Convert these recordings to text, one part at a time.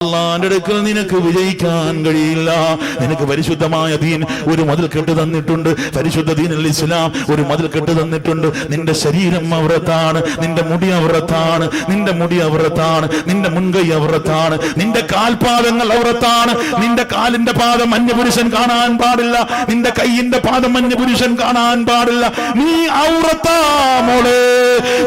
അല്ലാഹുവിന്റെ അടുക്കൽ നിനക്ക് വിജയിക്കാൻ കഴിയില്ല. നിനക്ക് പരിശുദ്ധമായ ദീൻ ഒരു മതിൽ കെട്ട് തന്നിട്ടുണ്ട്. പരിശുദ്ധ ദീനുൽ ഇസ്ലാം ഒരു മതിൽ കെട്ട് തന്നിട്ടുണ്ട്. നിന്റെ ശരീരം അവറത്താണ്, നിന്റെ മുടി അവറത്താണ്, നിന്റെ മുടി അവറത്താണ്, നിന്റെ മുൻകൈ അവറത്താണ്, നിന്റെ കാൽപാദങ്ങൾ അവറത്താണ്. നിന്റെ കാലിന്റെ പാദം അന്യപുരുഷൻ കാണാൻ പാടില്ല, നിന്റെ കൈയിന്റെ പാദം അന്യപുരുഷൻ കാണാൻ പാടില്ല. നീ ഔറത്താ മോളെ.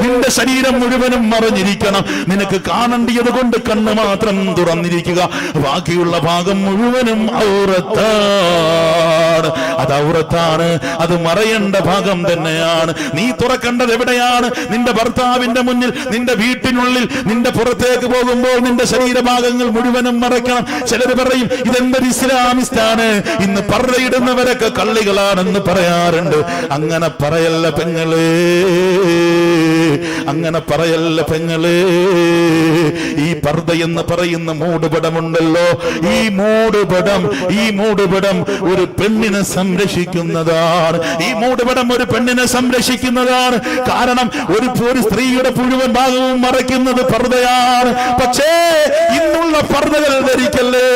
നിന്റെ ശരീരം മുഴുവനും മറഞ്ഞിരിക്കണം. നിനക്ക് കാണേണ്ടിയത് കൊണ്ട് കണ്ണ് മാത്രം തുറന്നിരിക്കുക, ബാക്കിയുള്ള ഭാഗം മുഴുവനും ഔറത്താണ്. അത് ഔറത്താണ്, അത് മറയേണ്ട ഭാഗം തന്നെയാണ്. നീ തുറക്കേണ്ടത് എവിടെയാണ്? നിന്റെ ഭർത്താവിന്റെ മുന്നിൽ, നിന്റെ വീട്ടിനുള്ളിൽ. നിന്റെ പുറത്തേക്ക് പോകുമ്പോൾ നിന്റെ ശരീരഭാഗങ്ങൾ മുഴുവനും മറയ്ക്കണം. ചിലർ പറയും ഇതെന്തൊരു ഇസ്ലാമിസ്റ്റാണ്, ഇന്ന് പർദ്ദയിടുന്നവരൊക്കെ കള്ളികളാണെന്ന് പറയാറുണ്ട്. അങ്ങനെ പറയല്ല പെങ്ങളെ, അങ്ങനെ പറയല്ല പെങ്ങളെ. ഈ പർദ്ദ എന്ന് പറയുന്ന മൂടുപടമുണ്ടല്ലോ, ഈ മൂടുപടം ഒരു പെണ്ണിനെ സംരക്ഷിക്കുന്നതാണ്. ഈ മൂടുപടം ഒരു പെണ്ണിനെ സംരക്ഷിക്കുന്നതാണ്. കാരണം ഒരു സ്ത്രീയുടെ മുഴുവൻ ഭാഗവും മറയ്ക്കുന്നത് പർദ്ദയാണ്. പക്ഷേ ഇന്നുള്ള പർദ്ദകൾ ധരിക്കല്ലേ,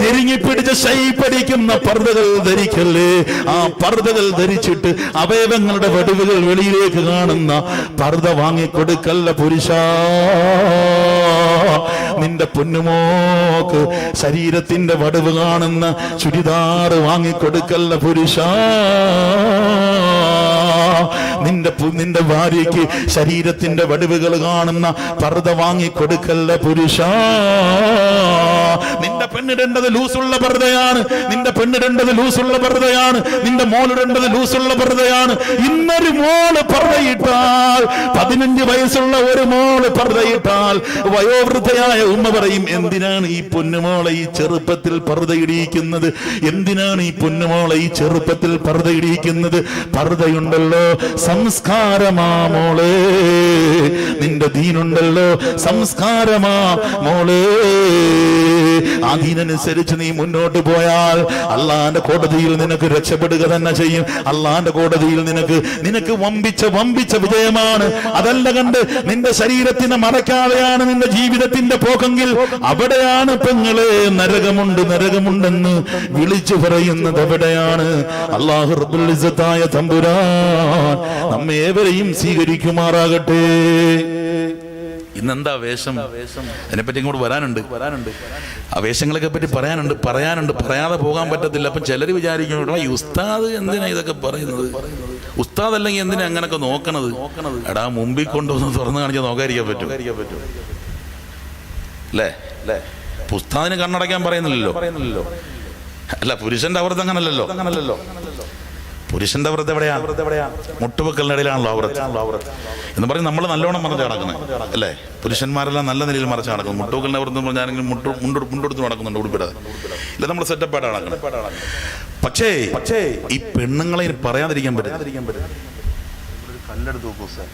ഞെരുങ്ങിപ്പിടിച്ച് ശൈപ്പടിക്കുന്ന പർദ്ദകൾ ധരിക്കല്ലേ. ആ പർദ്ദകൾ ധരിച്ചിട്ട് അവയവങ്ങളുടെ വടുവുകൾ വെളിയിലേക്ക് കാണുന്ന പർദ്ദ വാങ്ങിക്കൊടുക്കല്ല പുരുഷ. നിന്റെ പൊന്നുമോക്ക് ശരീരത്തിന്റെ വടുവ് കാണുന്ന ചുരിദാറ് വാങ്ങിക്കൊടുക്കല്ല പുരുഷ. നിന്റെ ഭാര്യയ്ക്ക് ശരീരത്തിന്റെ വടുവുകൾ കാണുന്ന പർദ്ദ വാങ്ങിക്കൊടുക്കല്ല പുരുഷ. നിന്റെ പെണ്ണിടേണ്ടത് ലൂസുള്ള പർദ്ദയാണ്, നിന്റെ പെണ്ണിടേണ്ടത് ലൂസുള്ള പർദ്ദയാണ്, നിന്റെ മോളിടേണ്ടത് ലൂസുള്ള പർദ്ദയാണ്. ഇന്നൊരു മോള് പർദ്ദയിട്ടാൽ, 15 വയസ്സുള്ള ഒരു മോള് പർദ്ദയിട്ടാൽ വയോവൃദ്ധയായ ഉമ്മ പറയും, എന്തിനാണ് ഈ പൊന്നുമോളെ ഈ ചെറുപ്പത്തിൽ പർദ്ദയിടിയിക്കുന്നത്? എന്തിനാണ് ഈ പൊന്നുമോളെ ഈ ചെറുപ്പത്തിൽ പർദ്ദയിടിയിക്കുന്നത്? പർദ്ദയുണ്ടല്ലോ സംസ്കാരമാ മോളെ, നിന്റെ ദീനുണ്ടല്ലോ സംസ്കാരമാ മോളെ. ആ ദീനനുസരിച്ച് നീ മുന്നോട്ട് പോയാൽ അള്ളാന്റെ കോടതിയിൽ നിനക്ക് രക്ഷപ്പെടുക തന്നെ ചെയ്യും. അള്ളാന്റെ കോടതിയിൽ നിനക്ക് വമ്പിച്ച വിജയമാണ്. അതല്ല കണ്ട് നിന്റെ ശരീരത്തിനെ മറക്കാതെയാണ് നിന്റെ ജീവിതത്തിന്റെ പോക്കെങ്കിൽ അവിടെയാണ് പെങ്ങളെ നരകമുണ്ടെന്ന് വിളിച്ചു പറയുന്നത്. എവിടെയാണ്? അല്ലാഹു റബ്ബുൽ ഇസ്സത്തായ തമ്പുരാൻ നമ്മെ ഏവരെയും സ്വീകരിക്കുമാറാകട്ടെ. ഇന്നെന്താ വേഷം? അതിനെപ്പറ്റി ഇങ്ങോട്ട് വരാനുണ്ട്. ആ വേഷങ്ങളൊക്കെ പറ്റി പറയാനുണ്ട്. പറയാതെ പോകാൻ പറ്റത്തില്ല. അപ്പം ചിലർ വിചാരിക്കും ഈ ഉസ്താദ് എന്തിനാ ഇതൊക്കെ പറയുന്നത്? ഉസ്താദ് അല്ലെങ്കിൽ എന്തിനാ അങ്ങനൊക്കെ നോക്കണത്? എടാ മുമ്പിൽ കൊണ്ടുവന്ന് തുറന്നു കാണിച്ചാൽ നോക്കാതിരിക്കാൻ പറ്റും അല്ലേ? ഉസ്താദിന് കണ്ണടയ്ക്കാൻ പറയുന്നില്ലല്ലോ. അല്ല, പുരുഷന്റെ അവൃത്ത് അങ്ങനല്ലോ. പുരുഷന്റെ വ്രതം എവിടെയാണ്? മുട്ടുവെക്കലിന്റെ ഇടയിലാണല്ലോ വ്രതം എന്ന് പറയും. നമ്മൾ നല്ലോണം മറച്ച് നടക്കുന്നത് അല്ലേ? പുരുഷന്മാരെല്ലാം നല്ല നിലയിൽ മറച്ച് നടക്കുന്നു. മുട്ടുവെക്കലിന്റെ വ്രതം പറഞ്ഞാൽ മുണ്ടെടുത്ത് നടക്കുന്നുണ്ട്, ഉടുപ്പിടാതെ. ഇല്ല, നമ്മൾ സെറ്റപ്പായിട്ട് നടക്കണം. പക്ഷേ ഈ പെണ്ണുങ്ങളെ പറയാതിരിക്കാൻ പറ്റും. കല്ലെടുത്ത് നോക്കൂ സാർ,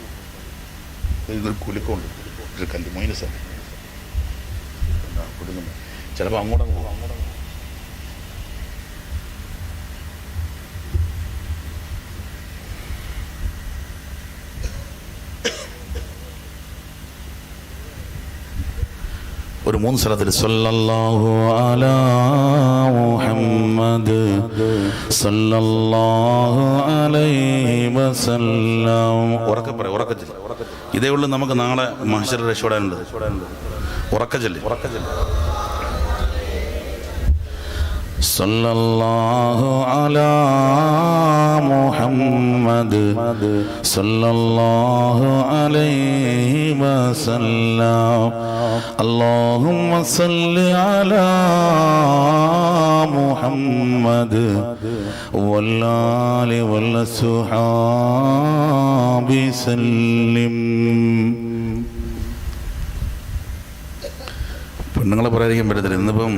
കുലുക്കമുണ്ട്, ഒരു കല്ല് മൈനസ് ചിലപ്പോൾ അങ്ങോട്ടങ്ങ് പോകും. ഒരു 3 സ്ഥലത്തിൽ സല്ലല്ലാഹു അലാ മുഹമ്മദ് സല്ലല്ലാഹു അലൈഹി വസല്ലം. ഉറക്കെ ചൊല്ല്. ഇതേ ഉള്ളൂ നമുക്ക് നാളെ മഹ്ശറിൽ രക്ഷപ്പെടാനുണ്ട്. ഉറക്കെ ചൊല്ല്. സല്ലല്ലാഹു അലാ മുഹമ്മദ് സല്ലല്ലാഹു അലൈഹി വസല്ലം. അല്ലാഹുമ്മ സല്ലി അലാ മുഹമ്മദ് വല്ലാലി വല്ലസുഹാബി സല്ലിം. പെണ്ണുങ്ങളെ പറയാതിരിക്കാൻ പറ്റത്തില്ല. ഇന്നിപ്പം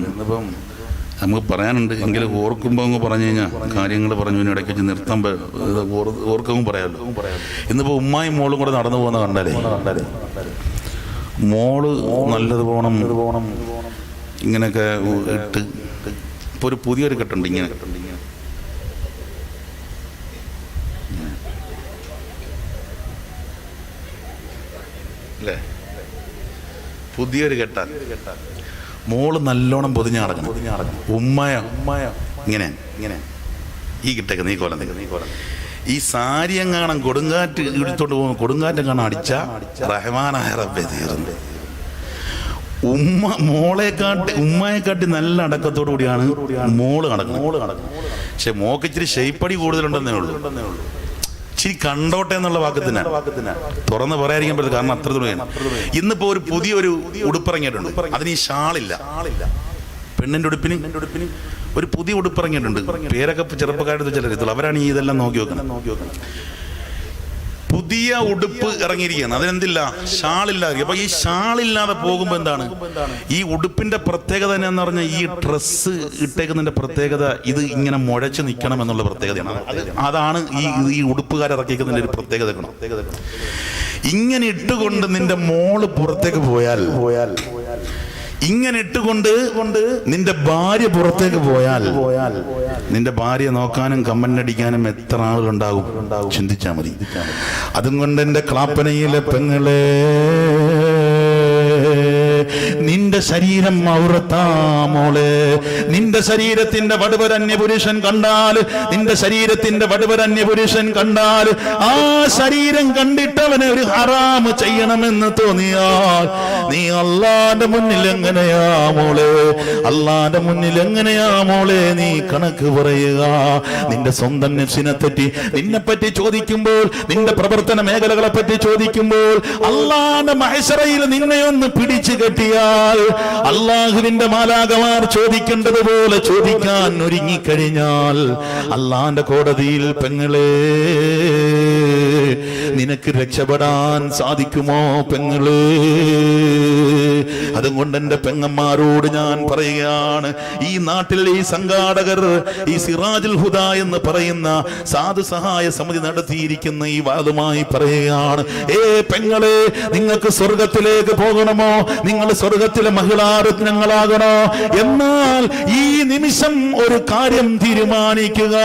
നമുക്ക് പറയാനുണ്ട്. എങ്കിലും ഓർക്കുമ്പോൾ അങ്ങ് പറഞ്ഞു കഴിഞ്ഞാൽ കാര്യങ്ങൾ പറഞ്ഞു ഇടയ്ക്ക് വെച്ച് നിർത്താൻ ഓർക്കും പറയാമല്ലോ. ഇന്നിപ്പോൾ ഉമ്മായും മോളും കൂടെ നടന്നു പോകുന്ന കണ്ടാലേ മോള് നല്ലത് പോകണം ഇങ്ങനെയൊക്കെ ഇട്ട്. ഇപ്പോൾ ഒരു പുതിയൊരു കെട്ടുണ്ട് ഇങ്ങനെ അല്ലേ? പുതിയൊരു കെട്ടാൻ മോള് നല്ലോണം പൊതിഞ്ഞ നടക്കണം. ഉമ്മയോ ഇങ്ങനെ ഇങ്ങനെ ഈ കിട്ടേക്ക് നീ കോലം ഈ സാരി എങ്ങാണം കൊടുങ്കാറ്റ് എടുത്തോണ്ട് പോകും. കൊടുങ്കാറ്റെങ്ങാണം അടിച്ച റഹ്മാനായ റബ്ബേ തീർന്നു. ഉമ്മയെക്കാട്ടി നല്ല അടക്കത്തോടു കൂടിയാണ് മോള് നടക്കുന്നത്. പക്ഷെ മോക്ക് ഇച്ചിരി ഷെയ്പ്പടി കൂടുതലുണ്ടെന്നേ ഉള്ളൂ. ഇച്ചിരി കണ്ടോട്ടെ എന്നുള്ള വാക്കത്തിനാണ് തുറന്ന് പറയാതിരിക്കാൻ പറ്റില്ല. കാരണം അത്ര തുണിയാണ്. ഇന്നിപ്പോ ഒരു പുതിയൊരു ഉടുപ്പിറങ്ങിയിട്ടുണ്ട്. അതിന് ഈ ഷാളില്ല. പെണ്ണിന്റെ ഉടുപ്പിന് ഒരു പുതിയ ഉടുപ്പിറങ്ങിയിട്ടുണ്ട്. പേരൊക്കെ ചെറുപ്പക്കാരുടെ ചിലരെത്തുള്ളൂ. അവരാണ് ഈ ഇതെല്ലാം നോക്കി വെക്കുന്നത്. പുതിയ ഉടുപ്പ് ഇറങ്ങിയിരിക്കുകയാണ്. അതിനെന്തില്ല, ഷാളില്ലാതെ. അപ്പൊ ഈ ഷാളില്ലാതെ പോകുമ്പോ എന്താണ് ഈ ഉടുപ്പിന്റെ പ്രത്യേകത എന്ന് പറഞ്ഞാൽ, ഈ ഡ്രസ്സ് ഇട്ടേക്കുന്നതിന്റെ പ്രത്യേകത ഇത് ഇങ്ങനെ മുഴച്ച് നിൽക്കണം എന്നുള്ള പ്രത്യേകതയാണ്. അതാണ് ഈ ഉടുപ്പുകാരിറക്കിക്കുന്നതിന്റെ ഒരു പ്രത്യേകത. ഇങ്ങനെ ഇട്ടുകൊണ്ട് നിന്റെ മോള് പുറത്തേക്ക് പോയാൽ, ഇങ്ങനെ ഇട്ടുകൊണ്ട് നിന്റെ ഭാര്യ പുറത്തേക്ക് പോയാൽ, നിന്റെ ഭാര്യ നോക്കാനും കമന്റ് അടിക്കാനും എത്ര ആളുകളുണ്ടാകും ചിന്തിച്ചാ മതി. അതും കൊണ്ട് എന്റെ ക്ലാപ്പനയിലെ പെങ്ങളെ, നിന്റെ ശരീരം ഔറത്താ മോളെ. നിന്റെ ശരീരത്തിന്റെ വടുവരന്യ പുരുഷൻ കണ്ടാൽ, നിന്റെ ശരീരത്തിന്റെ വടുവരന്യ പുരുഷൻ കണ്ടാൽ, ആ ശരീരം കണ്ടിട്ടവനെ ഒരു ഹറാമ് ചെയ്യണമെന്ന് തോന്നിയാൽ, നീ അള്ളാന്റെ മുന്നിൽ എങ്ങനെയാ മോളെ, അള്ളാന്റെ മുന്നിൽ എങ്ങനെയാ മോളെ നീ കണക്ക് പറയുക? നിന്റെ സ്വന്തം നഫ്സിനെ പറ്റി, നിന്നെ പറ്റി ചോദിക്കുമ്പോൾ, നിന്റെ പ്രവർത്തന മേഖലകളെ പറ്റി ചോദിക്കുമ്പോൾ, അള്ളാന്റെ മഹ്ശറയിൽ നിന്നെ ഒന്ന് പിടിച്ചു കെട്ടിയാൽ, അള്ളാഹുവിന്റെ മാലാഖമാർ ചോദിക്കേണ്ടതുപോലെ ചോദിക്കാൻ ഒരുങ്ങിക്കഴിഞ്ഞാൽ, അള്ളാന്റെ കോടതിയിൽ പെങ്ങളെ നിനക്ക് രക്ഷപ്പെടാൻ സാധിക്കുമോ പെങ്ങളെ? അതുകൊണ്ട് എന്റെ പെങ്ങന്മാരോട് ഞാൻ പറയുകയാണ്, ഈ നാട്ടിൽ ഈ സംഘാടകർ, ഈ സിറാജുൽ ഹുദ എന്ന് പറയുന്ന സാധു സഹായ സമിതി നടത്തിയിരിക്കുന്ന ഈ വാദമായി പറയുകയാണ്, പെങ്ങളെ, നിങ്ങൾക്ക് സ്വർഗത്തിലേക്ക് പോകണമോ? നിങ്ങൾ സ്വർഗത്തിലെ മഹിളാരത്നങ്ങളാകണോ? എന്നാൽ ഈ നിമിഷം ഒരു കാര്യം തീരുമാനിക്കുക.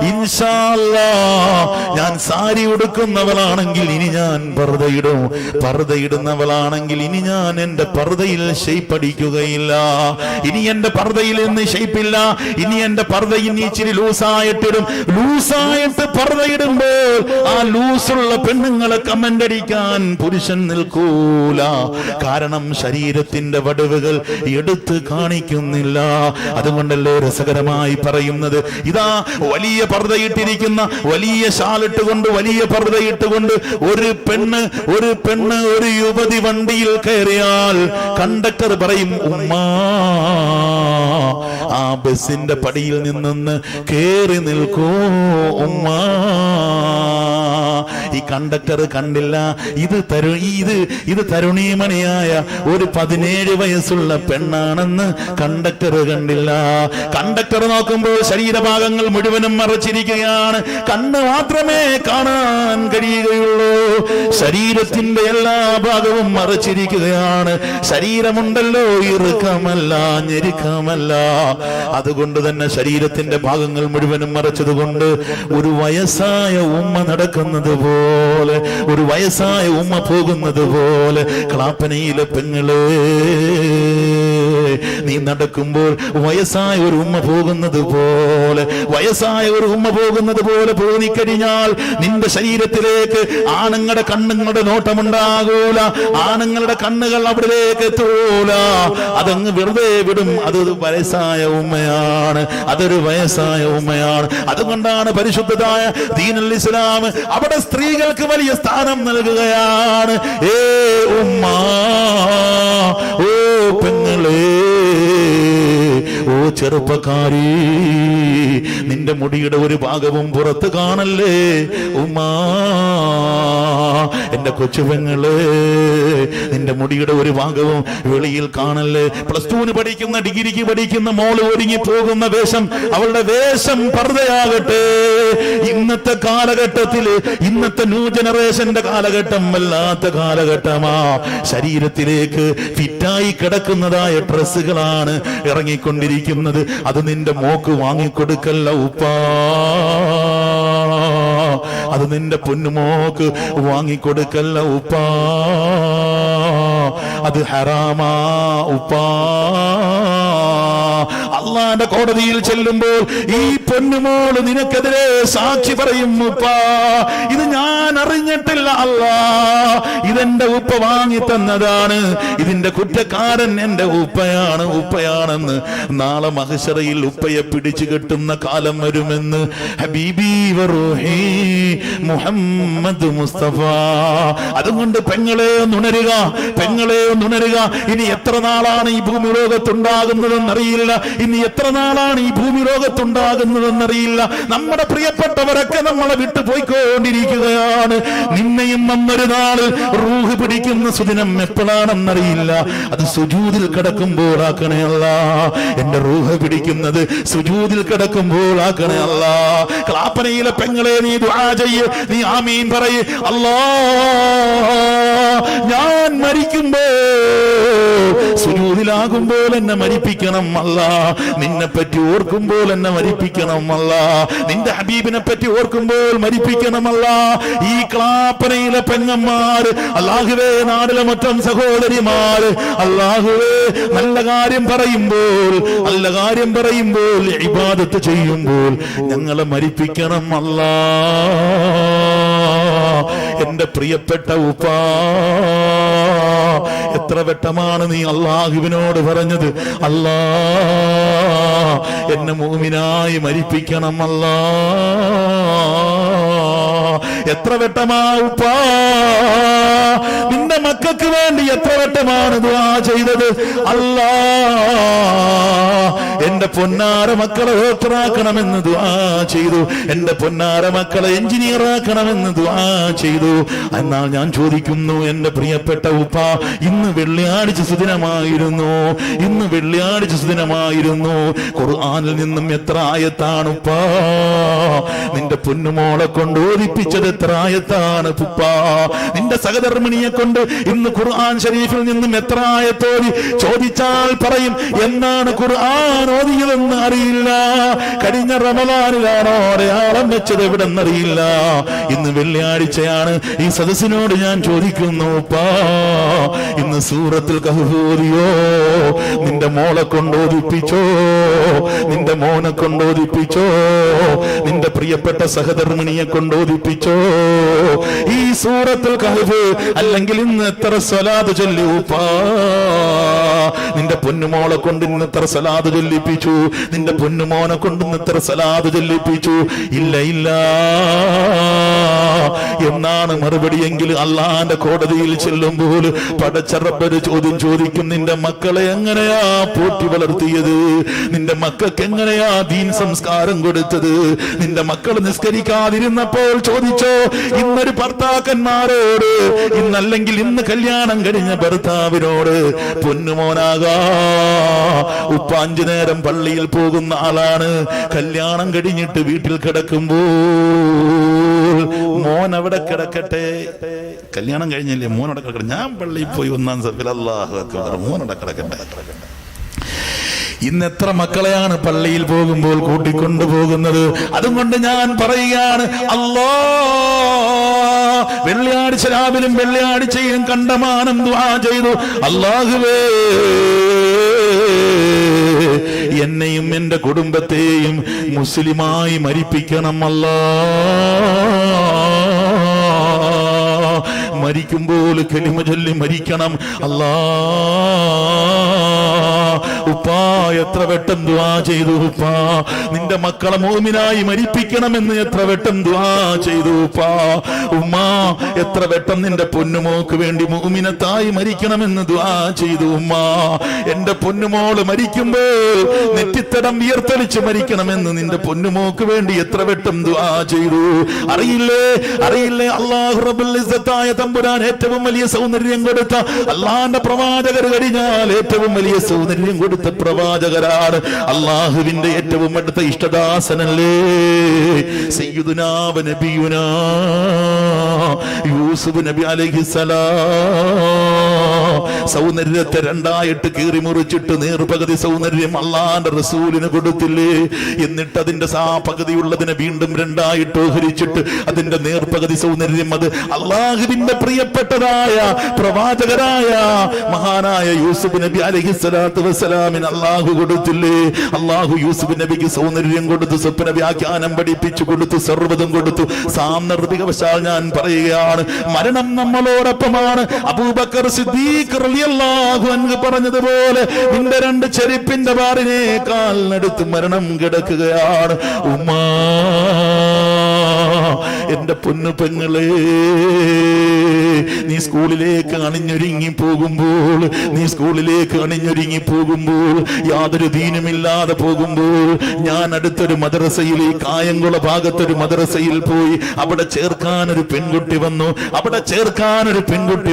ഇൻഷാ അല്ലാഹ്, ഞാൻ സാരി ഉടുക്കുന്നവളാണെങ്കിൽ ഇനി ഞാൻ പർദ്ദയിടും, പർദ്ദയിടുന്നവളാണെങ്കിൽ ഇനി ഞാൻ എന്റെ പർദ്ദയിൽ ഷെയ്പ്പടിക്കുകയില്ല. ഇനി എന്റെ പർദ്ദയിൽ നിന്ന് ഷെയ്പ്പില്ല. ഇനി എന്റെ പർദ്ദയിൽ ഇച്ചിരി ലൂസായിട്ടിടും. ലൂസായിട്ട് പർദ്ദയിടുമ്പോൾ ആ ലൂസുള്ള പെണ്ണുങ്ങളെ കമന്റ് അടിക്കാൻ പുരുഷൻ നിൽക്കൂല. കാരണം ശരീരത്തിന്റെ വടുവുകൾ എടുത്ത് കാണിക്കുന്നില്ല. അതുകൊണ്ടല്ലേ രസകരമായി പറയുന്നത്, ഇതാ വലിയ പർദ്ദയിട്ടിരിക്കുന്ന, വലിയ ഷാലിട്ടുകൊണ്ട്, വലിയ പർദ്ദയിട്ടുകൊണ്ട് ഒരു പെണ്ണ് ഒരു യുവതി വണ്ടിയിൽ കയറിയാൽ കണ്ടക്ടർ പറയും, ഉമ്മാ ആ ബസിന്റെ പടിയിൽ നിന്ന് കേറി നിൽക്കൂ ഉമ്മാ. ഈ കണ്ടക്ടർ കണ്ടില്ല, ഇത് തരുണീമണിയായ ഒരു 17 വയസ്സുള്ള പെണ്ണാണെന്ന് കണ്ടക്ടർ കണ്ടില്ല. കണ്ടക്ടർ നോക്കുമ്പോൾ ശരീരഭാഗങ്ങൾ മുഴുവനും മറച്ചിരിക്കുകയാണ്. കണ്ണ് മാത്രമേ കാണാൻ കഴിയുകയുള്ളൂ. ശരീരത്തിന്റെ എല്ലാ ഭാഗവും മറച്ചിരിക്കുകയാണ്. ശരീരമുണ്ടല്ലോ ഇറുക്കമല്ല, ഞെരുക്കമല്ല. അതുകൊണ്ട് തന്നെ ശരീരത്തിന്റെ ഭാഗങ്ങൾ മുഴുവനും മറച്ചതുകൊണ്ട് ഒരു വയസ്സായ ഉമ്മ നടക്കുന്നത് പോലെ, ഒരു വയസ്സായ ഉമ്മ പോകുന്നത് പോലെ, ക്ലാപ്പനയിലെ പെങ്ങളെ നീ നടക്കുമ്പോൾ വയസ്സായ ഒരു ഉമ്മ പോകുന്നത് പോലെ, വയസ്സായ ഒരു ഉമ്മ പോകുന്നത് പോലെ പോന്നിക്കഴിഞ്ഞാൽ നിന്റെ ശരീരത്തിലേക്ക് ആണുങ്ങളുടെ കണ്ണുങ്ങളുടെ നോട്ടമുണ്ടാകൂല. ആണുങ്ങളുടെ കണ്ണുകൾ അവിടേക്ക് എത്തൂല. അതങ്ങ് വെറുതെ വിടും. അതൊരു വയസ്സായ ഉമ്മയാണ്, അതൊരു വയസ്സായ ഉമ്മയാണ്. അതുകൊണ്ടാണ് പരിശുദ്ധമായ ദീനുൽ ഇസ്ലാം അവിടെ സ്ത്രീകൾക്ക് വലിയ സ്ഥാനം നൽകുകയാണ്. ഉമ്മ, ഓ പെങ്ങളെ, ഓ ചെറുപ്പക്കാരി, നിന്റെ മുടിയുടെ ഒരു ഭാഗവും പുറത്ത് കാണല്ലേ ഉമ്മാ. എന്റെ കൊച്ചു പെങ്ങളെ, നിന്റെ മുടിയുടെ ഒരു ഭാഗവും വെളിയിൽ കാണല്ലേ. +2 പഠിക്കുന്ന, ഡിഗ്രിക്ക് പഠിക്കുന്ന മോള് ഒരുങ്ങി പോകുന്ന വേഷം, അവളുടെ വേഷം പർദ്ദയാകട്ടെ. ഇന്നത്തെ കാലഘട്ടത്തിൽ, ഇന്നത്തെ ന്യൂ ജനറേഷന്റെ കാലഘട്ടം വല്ലാത്ത കാലഘട്ടമാ. ശരീരത്തിലേക്ക് ഫിറ്റായി കിടക്കുന്നതായ ഡ്രസ്സുകളാണ് ഇറങ്ങിക്കൊണ്ടിരിക്കുന്നത്. അത് നിന്റെ മോക്ക് വാങ്ങിക്കൊടുക്കല്ല ഉപ്പാ. അത് നിന്റെ പൊന്നുമോക്ക് വാങ്ങിക്കൊടുക്കല്ല ഉപ്പാ. അത് ഹറാമാ ഉപ്പാ. അള്ളാന്റെ കോടതിയിൽ ചെല്ലുമ്പോൾ ഈ പൊന്നുമോള് നിനക്കെതിരെ സാക്ഷി പറയും, ഉപ്പാ ഇത് ഞാൻ അറിഞ്ഞിട്ടില്ല അല്ലാ, ഇതെന്റെ ഉപ്പ വാങ്ങി തന്നതാണ്, ഇതിന്റെ കുറ്റക്കാരൻ എന്റെ ഉപ്പയാണെന്ന് നാളെ മഹ്ശറയിൽ ഉപ്പയെ പിടിച്ചു കെട്ടുന്ന കാലം വരുമെന്ന് ഹബീബി വറൂഹി മുഹമ്മദ് മുസ്തഫ. അതുകൊണ്ട് പെങ്ങളെ നുണരുക, പെങ്ങളെ നുണരുക. ഇനി എത്ര നാളാണ് ഈ ഭൂമി ലോകത്തുണ്ടാകുന്നതെന്നറിയില്ല, ഇനി എത്ര നാളാണ് ഈ ഭൂമി ലോകത്തുണ്ടാകുന്നതെന്നറിയില്ല. നമ്മുടെ പ്രിയപ്പെട്ടവരൊക്കെ നമ്മളെ വിട്ടു പോയിക്കൊണ്ടിരിക്കുകയാണ്. നിന്നെയും വന്നൊരു നാളിൽ റൂഹ് പിടിക്കുന്ന സുദിനം എപ്പോഴാണെന്നറിയില്ല. അത് സുജൂദിൽ കിടക്കുമ്പോൾ ആക്കണേ അല്ലാ. എന്റെ റൂഹ് പിടിക്കുന്നത് സുജൂദിൽ കിടക്കുമ്പോൾ ആക്കണേ അല്ലാ. ക്ലാപ്പനയിലെ പെങ്ങളെ നീ ദുആ ചെയ്യ്, നീ ആമീൻ പറയ്. അല്ലാ ഞാൻ മരിക്കുമ്പോൾ സുജൂദിലാകുമ്പോൾ എന്നെ മരിപ്പിക്കണം അല്ലാ. നിന്നെ പറ്റി ഓർക്കുമ്പോൾ എന്നെ മരിപ്പിക്കണം അല്ലാ. നിന്റെ ഹബീബിനെ പറ്റി ഓർക്കുമ്പോൾ മരിപ്പിക്കണമല്ല. ഈ ക്ലാപ്പനയിലെ പെങ്ങന്മാര്, അല്ലാഹുവേ നാടിലെ മൊത്തം സഹോദരിമാര്, അല്ലാഹുവേ നല്ല കാര്യം പറയുമ്പോൾ ഇബാദത്ത് ചെയ്യുമ്പോൾ ഞങ്ങളെ മരിപ്പിക്കണം അല്ലാ. എന്റെ പ്രിയപ്പെട്ട ഉപ്പാ, എത്ര വട്ടമാണ് നീ അല്ലാഹുവിനോട് പറഞ്ഞത്, അല്ലാ എന്നെ മുഅ്മിനായി മരിപ്പിക്കണം അല്ലാ. എത്ര വട്ടമാ ഉപ്പാ നിന്റെ മക്കൾക്ക് വേണ്ടി എത്ര വട്ടമാണ് ദുആ ചെയ്തത്. അല്ലാ എന്റെ പൊന്നാര മക്കളെ ഡോക്ടറാക്കണമെന്ന് ദുആ ചെയ്തു, എന്റെ പൊന്നാര മക്കളെ എഞ്ചിനീയർ ആക്കണമെന്ന് ദുആ ചെയ്തു. എന്നാൽ ഞാൻ ചോദിക്കുന്നു എന്റെ പ്രിയപ്പെട്ട ഉപ്പ, ഇന്ന് വെള്ളിയാഴ്ച സുദിനമായിരുന്നു, ഇന്ന് വെള്ളിയാഴ്ച സുദിനമായിരുന്നു. ഖുർആനിൽ നിന്നും എത്ര ആയത്താണ് ഉപ്പാ നിന്റെ പൊന്നുമോളെ കൊണ്ട് ഓദിപ്പിച്ചത്? എത്ര ആയത്താണ് ഉപ്പാ? നിന്റെ സഹധർമ്മിണിയെ കൊണ്ട് ഇന്ന് ഖുർആൻ ശരീഫിൽ നിന്നും എത്ര ആയത്തോടി? ചോദിച്ചാൽ പറയും എന്നാണ് ഖുർആൻ ഓതിയതെന്ന് അറിയില്ല. കഴിഞ്ഞ റമളാനിലാണോ അടയാളം വെച്ചത് എവിടെന്നറിയില്ല. ഇന്ന് വെള്ളിയാഴ്ചയാണ്. ഈ സദസ്സിനോട് ഞാൻ ചോദിക്കുന്നു ഉപ്പാ, ഇന്ന് സൂറത്തുൽ കഹ്ഫ് ഓതിയോ? നിന്റെ മോളെ കൊണ്ട് ഓദിപ്പിച്ചോ? നിന്റെ മോനെ കൊണ്ട് ഓദിപ്പിച്ചോ? നിന്റെ പ്രിയപ്പെട്ട സഹധർമ്മിണിയെ കൊണ്ട് ഓദിപ്പിച്ചോ ഈ സൂറത്തുൽ കഹ്ഫ്? അല്ലെങ്കിൽ ഇന്ന് എത്ര സ്വലാത്ത് ചൊല്ലി ഉപ്പാ? നിന്റെ പൊന്നുമോളെ കൊണ്ട് ഇന്ന് എത്ര സ്വലാത്ത് ചൊല്ലിപ്പിച്ചു? നിന്റെ പൊന്നുമോനെ കൊണ്ട് ഇന്ന് എത്ര സ്വലാത്ത് ചൊല്ലിപ്പിച്ചു? ഇല്ല ഇല്ല എന്നാണ് മറുപടി. എങ്കിൽ അള്ളാന്റെ കോടതിയിൽ ചെല്ലുമ്പോൾ പടച്ച റബ്ബ് ചോദ്യം ചോദിക്കും, നിന്റെ മക്കളെ എങ്ങനെയാ പോറ്റി വളർത്തിയത്? നിന്റെ മക്കൾക്ക് എങ്ങനെയാ ദീൻ സംസ്കാരം കൊടുത്തത്? നിന്റെ മക്കൾ നിസ്കരിക്കാതിരുന്നപ്പോൾ ചോദിച്ചോ ഇന്നൊരു ഭർത്താക്കന്മാരോട്, ഇന്നല്ലെങ്കിൽ ഇന്ന് കല്യാണം കഴിഞ്ഞ ഭർത്താവിനോട്, പൊന്നുമോനാകാ ഉപ്പ 5 നേരം പള്ളിയിൽ പോകുന്ന ആളാണ്, കല്യാണം കഴിഞ്ഞിട്ട് വീട്ടിൽ കിടക്കുമ്പോൾ മോൻ അവിടെ കിടക്കട്ടെ, കല്യാണം കഴിഞ്ഞില്ലേ മോൻ അവിടെ കിടക്കട്ടെ, ഞാൻ പള്ളിയിൽ പോയി 1-ാം സഫിൽ, അല്ലാഹു അക്ബർ, മോൻ അവിടെ കിടക്കട്ടെ. ഇന്ന് എത്ര മക്കളെയാണ് പള്ളിയിൽ പോകുമ്പോൾ കൂട്ടിക്കൊണ്ടുപോകുന്നത്? അതുകൊണ്ട് ഞാൻ പറയുകയാണ്, അല്ലാ വെള്ളിയാഴ്ച രാവിലും വെള്ളിയാഴ്ചയും കണ്ടമാനം ദുആ ചെയ്തു, അല്ലാഹുവേ എന്നെയും എന്റെ കുടുംബത്തെയും മുസ്ലിമായി മരിപ്പിക്കണം അല്ലാ. മരിക്കുമ്പോൾ കലിമ ചൊല്ലി മരിക്കണം അല്ലാ. ഉപ്പാ എത്ര വട്ടം ദുആ ചെയ്തു ഉപ്പാ, നിന്റെ മക്കളെ മുഅ്മിനായി മരിപ്പിക്കണമെന്ന് എത്ര വട്ടം ദുആ ചെയ്തു ഉപ്പാ. ഉമ്മാ എത്ര വട്ടം നിന്റെ പൊന്നുമോക്ക് വേണ്ടി മുഅ്മിനത്തായി മരിക്കണമെന്ന് ദുആ ചെയ്തു ഉമ്മാ. എന്റെ പൊന്നുമോള് മരിക്കുമ്പോൾ നെറ്റിത്തടം വിയർത്തൊലിച്ച് മരിക്കണമെന്ന് നിന്റെ പൊന്നുമോക്ക് വേണ്ടി എത്ര വട്ടം ദുആ ചെയ്തു. അറിയില്ലേ അല്ലാഹു റബ്ബുൽ ഇസ്സത്തായ തമ്പുരാൻ ഏറ്റവും വലിയ സൗന്ദര്യം കൊടുത്ത അല്ലാഹുവിന്റെ പ്രവാചകർ കഴിഞ്ഞാൽ ഏറ്റവും വലിയ സൗന്ദര്യം കൊടുത്ത പ്രവാചകരാണ്. അല്ലാഹുവിന്റെ ഏറ്റവും അടുത്ത ഇഷ്ടദാസനല്ലേ സയ്യിദുനാ വ നബിയുനാ യൂസുഫ് നബി അലൈഹിസ്സലാം സൗന്ദര്യത്തെ രണ്ടായിട്ട് കീറി മുറിച്ചിട്ട് നേർപകുതി സൗന്ദര്യം അള്ളാന്റെ റസൂലിന് കൊടുത്തില്ലേ? എന്നിട്ട് അതിന്റെ പകുതിയുള്ളതിനെ വീണ്ടും രണ്ടായിട്ട് ഓഹരിച്ചിട്ട് അതിന്റെ നേർപകുതി സൗന്ദര്യം അത് അള്ളാഹുവിന്റെ പ്രിയപ്പെട്ടതായ പ്രവാചകരായ മഹാനായ യൂസുഫ് നബി അലൈഹിസ്സലാത്തു വസ്സലാമിന് അള്ളാഹു കൊടുത്തില്ലേ? അള്ളാഹു യൂസുഫ് നബിക്ക് സൗന്ദര്യം കൊടുത്തു, സ്വപ്ന വ്യാഖ്യാനം പഠിപ്പിച്ചു കൊടുത്തു, സർവ്വതും കൊടുത്തു. സാന്ദർഭികവശാൽ ഞാൻ പറയുകയാണ്, മരണം നമ്മളോടൊപ്പമാണ്. അബൂബക്കർ സിദ്ദീഖ് റളിയല്ലാഹു അൻഹു പറഞ്ഞതുപോലെ നിന്റെ രണ്ട് ചെരുപ്പിന്റെ വാറിനേക്കാൾ അടുത്ത് മരണം കിടക്കുകയാണ്. ഉമ്മാ, എന്റെ പൊന്നു പെങ്ങളെ, നീ സ്കൂളിലേക്ക് അണിഞ്ഞൊരുങ്ങി പോകുമ്പോൾ യാതൊരു ദീനുമില്ലാതെ പോകുമ്പോൾ ഞാൻ അടുത്തൊരു മദ്രസയിൽ, ഈ കായംകുള ഭാഗത്തൊരു മദ്രസയിൽ പോയി. അവിടെ ചേർക്കാൻ ഒരു പെൺകുട്ടി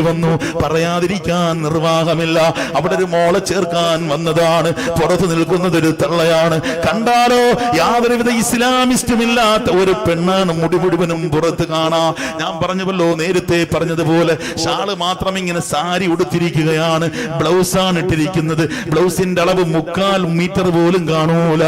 വന്നു. പറയാതിരിക്കാൻ നിർവാഹമില്ല. അവിടെ ഒരു മോളെ ചേർക്കാൻ വന്നതാണ്. പുറത്തു നിൽക്കുന്നത് ഒരു തള്ളയാണ്. കണ്ടാലോ യാതൊരുവിധ ഇസ്ലാമിസ്റ്റുമില്ലാത്ത ഒരു പെണ്ണാണ്. മുടി മുഴുവനും പുറത്ത് കാണാം. ഞാൻ പറഞ്ഞുവല്ലോ, നേരത്തെ പറഞ്ഞതുപോലെ ഷാള് മാത്രം ഇങ്ങനെ സാരി ഉടുത്തിരിക്കുകയാണ്. ബ്ലൗസാണ് ഇട്ടിരിക്കുന്നത്. ബ്ലൗസിന്റെ അളവ് 3/4 മീറ്റർ പോലും കാണൂല.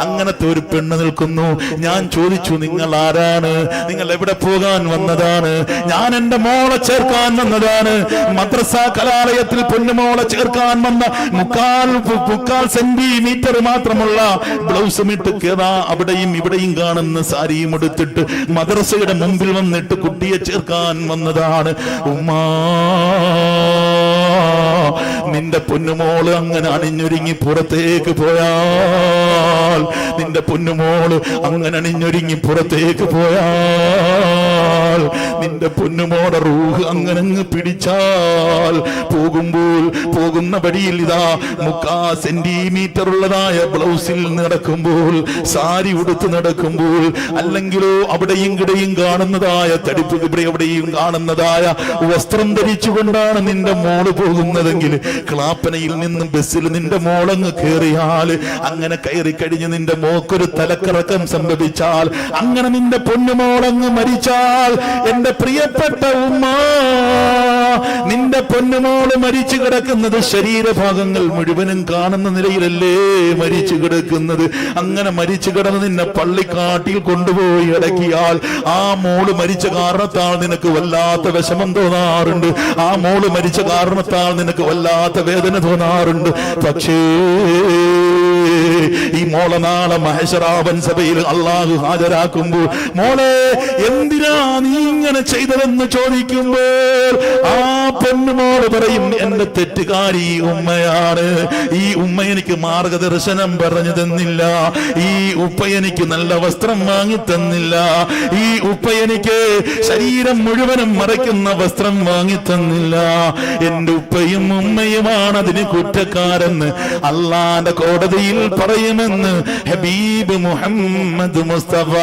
അങ്ങനത്തെ ഒരു പെണ്ണ് നിൽക്കുന്നു. ഞാൻ ചോദിച്ചു, നിങ്ങൾ ആരാണ്? നിങ്ങൾ എവിടെ പോകാൻ വന്നതാണ്? ഞാൻ എന്റെ മോളെ ചേർക്കാൻ വന്നതാണ്. മദ്രസ കലാലയത്തിൽ പൊന്നുമോളെ ചേർക്കാൻ വന്ന 3/4 സെന്റിമീറ്റർ മാത്രമുള്ള ബ്ലൗസും ഇട്ട് കേറാ അവിടെയും ഇവിടെയും കാണുന്ന സാരിയും എടുത്തിട്ട് മദ്രസയുടെ മുമ്പിൽ വന്നിട്ട് കുട്ടിയെ ചേർക്കാൻ വന്നതാണ്. ഉമ്മാ, നിന്റെ പൊന്നുമോള് അങ്ങനെ അണിഞ്ഞൊരുങ്ങി പുറത്തേക്ക് പോയാൽ, നിന്റെ പൊന്നുമോടെ റൂഹ് അങ്ങനെ പിടിച്ചാൽ, പോകുന്ന വഴിയിൽ ഇതാ 3/4 സെന്റിമീറ്റർ ഉള്ളതായ ബ്ലൗസിൽ നടക്കുമ്പോൾ, സാരി ഉടുത്ത് നടക്കുമ്പോൾ, അല്ലെങ്കിലോ അവിടെയും ഇവിടെയും കാണുന്നതായ തടിപ്പ്, ഇവിടെ എവിടെയും കാണുന്നതായ വസ്ത്രം ധരിച്ചുകൊണ്ടാണ് നിന്റെ മോള് പോകുന്നതെങ്കിൽ, ക്ലാപ്പനയിൽ നിന്നും ബസ്സിൽ നിന്റെ മോളങ്ങ് കയറിയാൽ, അങ്ങനെ കയറി കഴിഞ്ഞ് നിന്റെ മോക്കൊരു തലക്കറക്കം സംഭവിച്ചാൽ, അങ്ങനെ നിന്റെ പൊന്നുമോളങ്ങ് മരിച്ചാൽ, എന്റെ പ്രിയപ്പെട്ട ഉമ്മ, നിന്റെ പൊന്നുമോള് മരിച്ചു കിടക്കുന്നത് ശരീരഭാഗങ്ങൾ മുഴുവനും കാണുന്ന നിലയിലല്ലേ മരിച്ചു കിടക്കുന്നത്? അങ്ങനെ മരിച്ചു കിടന്ന് നിന്നെ പള്ളിക്കാട്ടിൽ കൊണ്ടുപോയി അടക്കിയാൽ, ആ മോള് മരിച്ച കാരണത്താൽ നിനക്ക് വല്ലാത്ത വിഷമം തോന്നാറുണ്ട്. ആ മോള് മരിച്ച കാരണത്താൽ നിനക്ക് വല്ലാത്ത വേദന തോന്നാറുണ്ട്. പക്ഷേ ഈ മോളെ നാളെ മഹശറാവൻ സഭയിൽ അള്ളാഹു ഹാജരാക്കുമ്പോൾ, മോളെ എന്തിനാ നീ ഇങ്ങനെ ചെയ്തതെന്ന് ചോദിക്കുമ്പോൾ, ആ പെണ്ണുമോള് പറയും, എന്റെ തെറ്റുകാരി ഉമ്മയാണ്. ഈ ഉമ്മ എനിക്ക് മാർഗദർശനം പറഞ്ഞു തന്നില്ല. ഈ ഉപ്പ എനിക്ക് നല്ല വസ്ത്രം വാങ്ങി തന്നില്ല. ഈ ഉപ്പ എനിക്ക് ശരീരം മുഴുവനും മറയ്ക്കുന്ന വസ്ത്രം വാങ്ങി തന്നില്ല. എന്റെ ഉപ്പയും ഉമ്മയുമാണ് അതിന് കുറ്റക്കാരെന്ന് അള്ളാന്റെ കോടതിയിൽ പറയുമെന്ന് ഹബീബ് മുഹമ്മദ് മുസ്തഫ.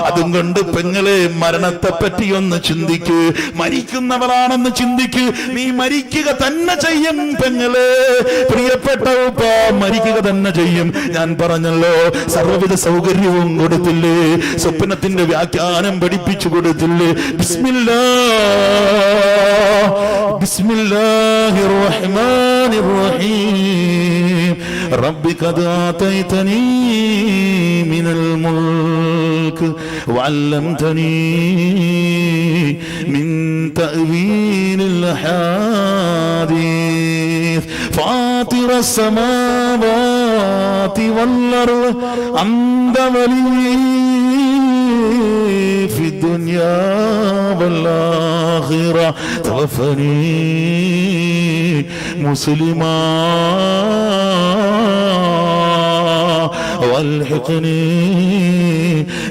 അതുകൊണ്ട് പെങ്ങളെ, മരണത്തെ പറ്റി ഒന്ന് ചിന്തിക്ക്. മരിക്കുന്നവരാണെന്ന് ചിന്തിക്ക്. നീ മരിക്കുക തന്നെ ചെയ്യും പെങ്ങളെ. പ്രിയപ്പെട്ട ഉപ്പ മരിക്കുക തന്നെ ചെയ്യും. ഞാൻ പറഞ്ഞല്ലോ, സർവ്വവിധ സൗകര്യവും കൊടുത്തില്ലേ? സ്വപ്നത്തിന്റെ വ്യാഖ്യാനം പഠിപ്പിച്ചു കൊടുത്തില്ലേ? ബിസ്മില്ലാഹിർ റഹ്മാനിർ റഹീം. റബ്ബി ഖദ് ആതൈതനീ മിനൽ മുൽക്ക് വഅല്ലംതനീ മിൻ തഅവീലിൽ ഹദീസ് ഫാത്തിറസ് സമാവാതി വൽ അർദ് അൻത വലിയ്യി في الدنيا والآخرة توفني مسلما والحقني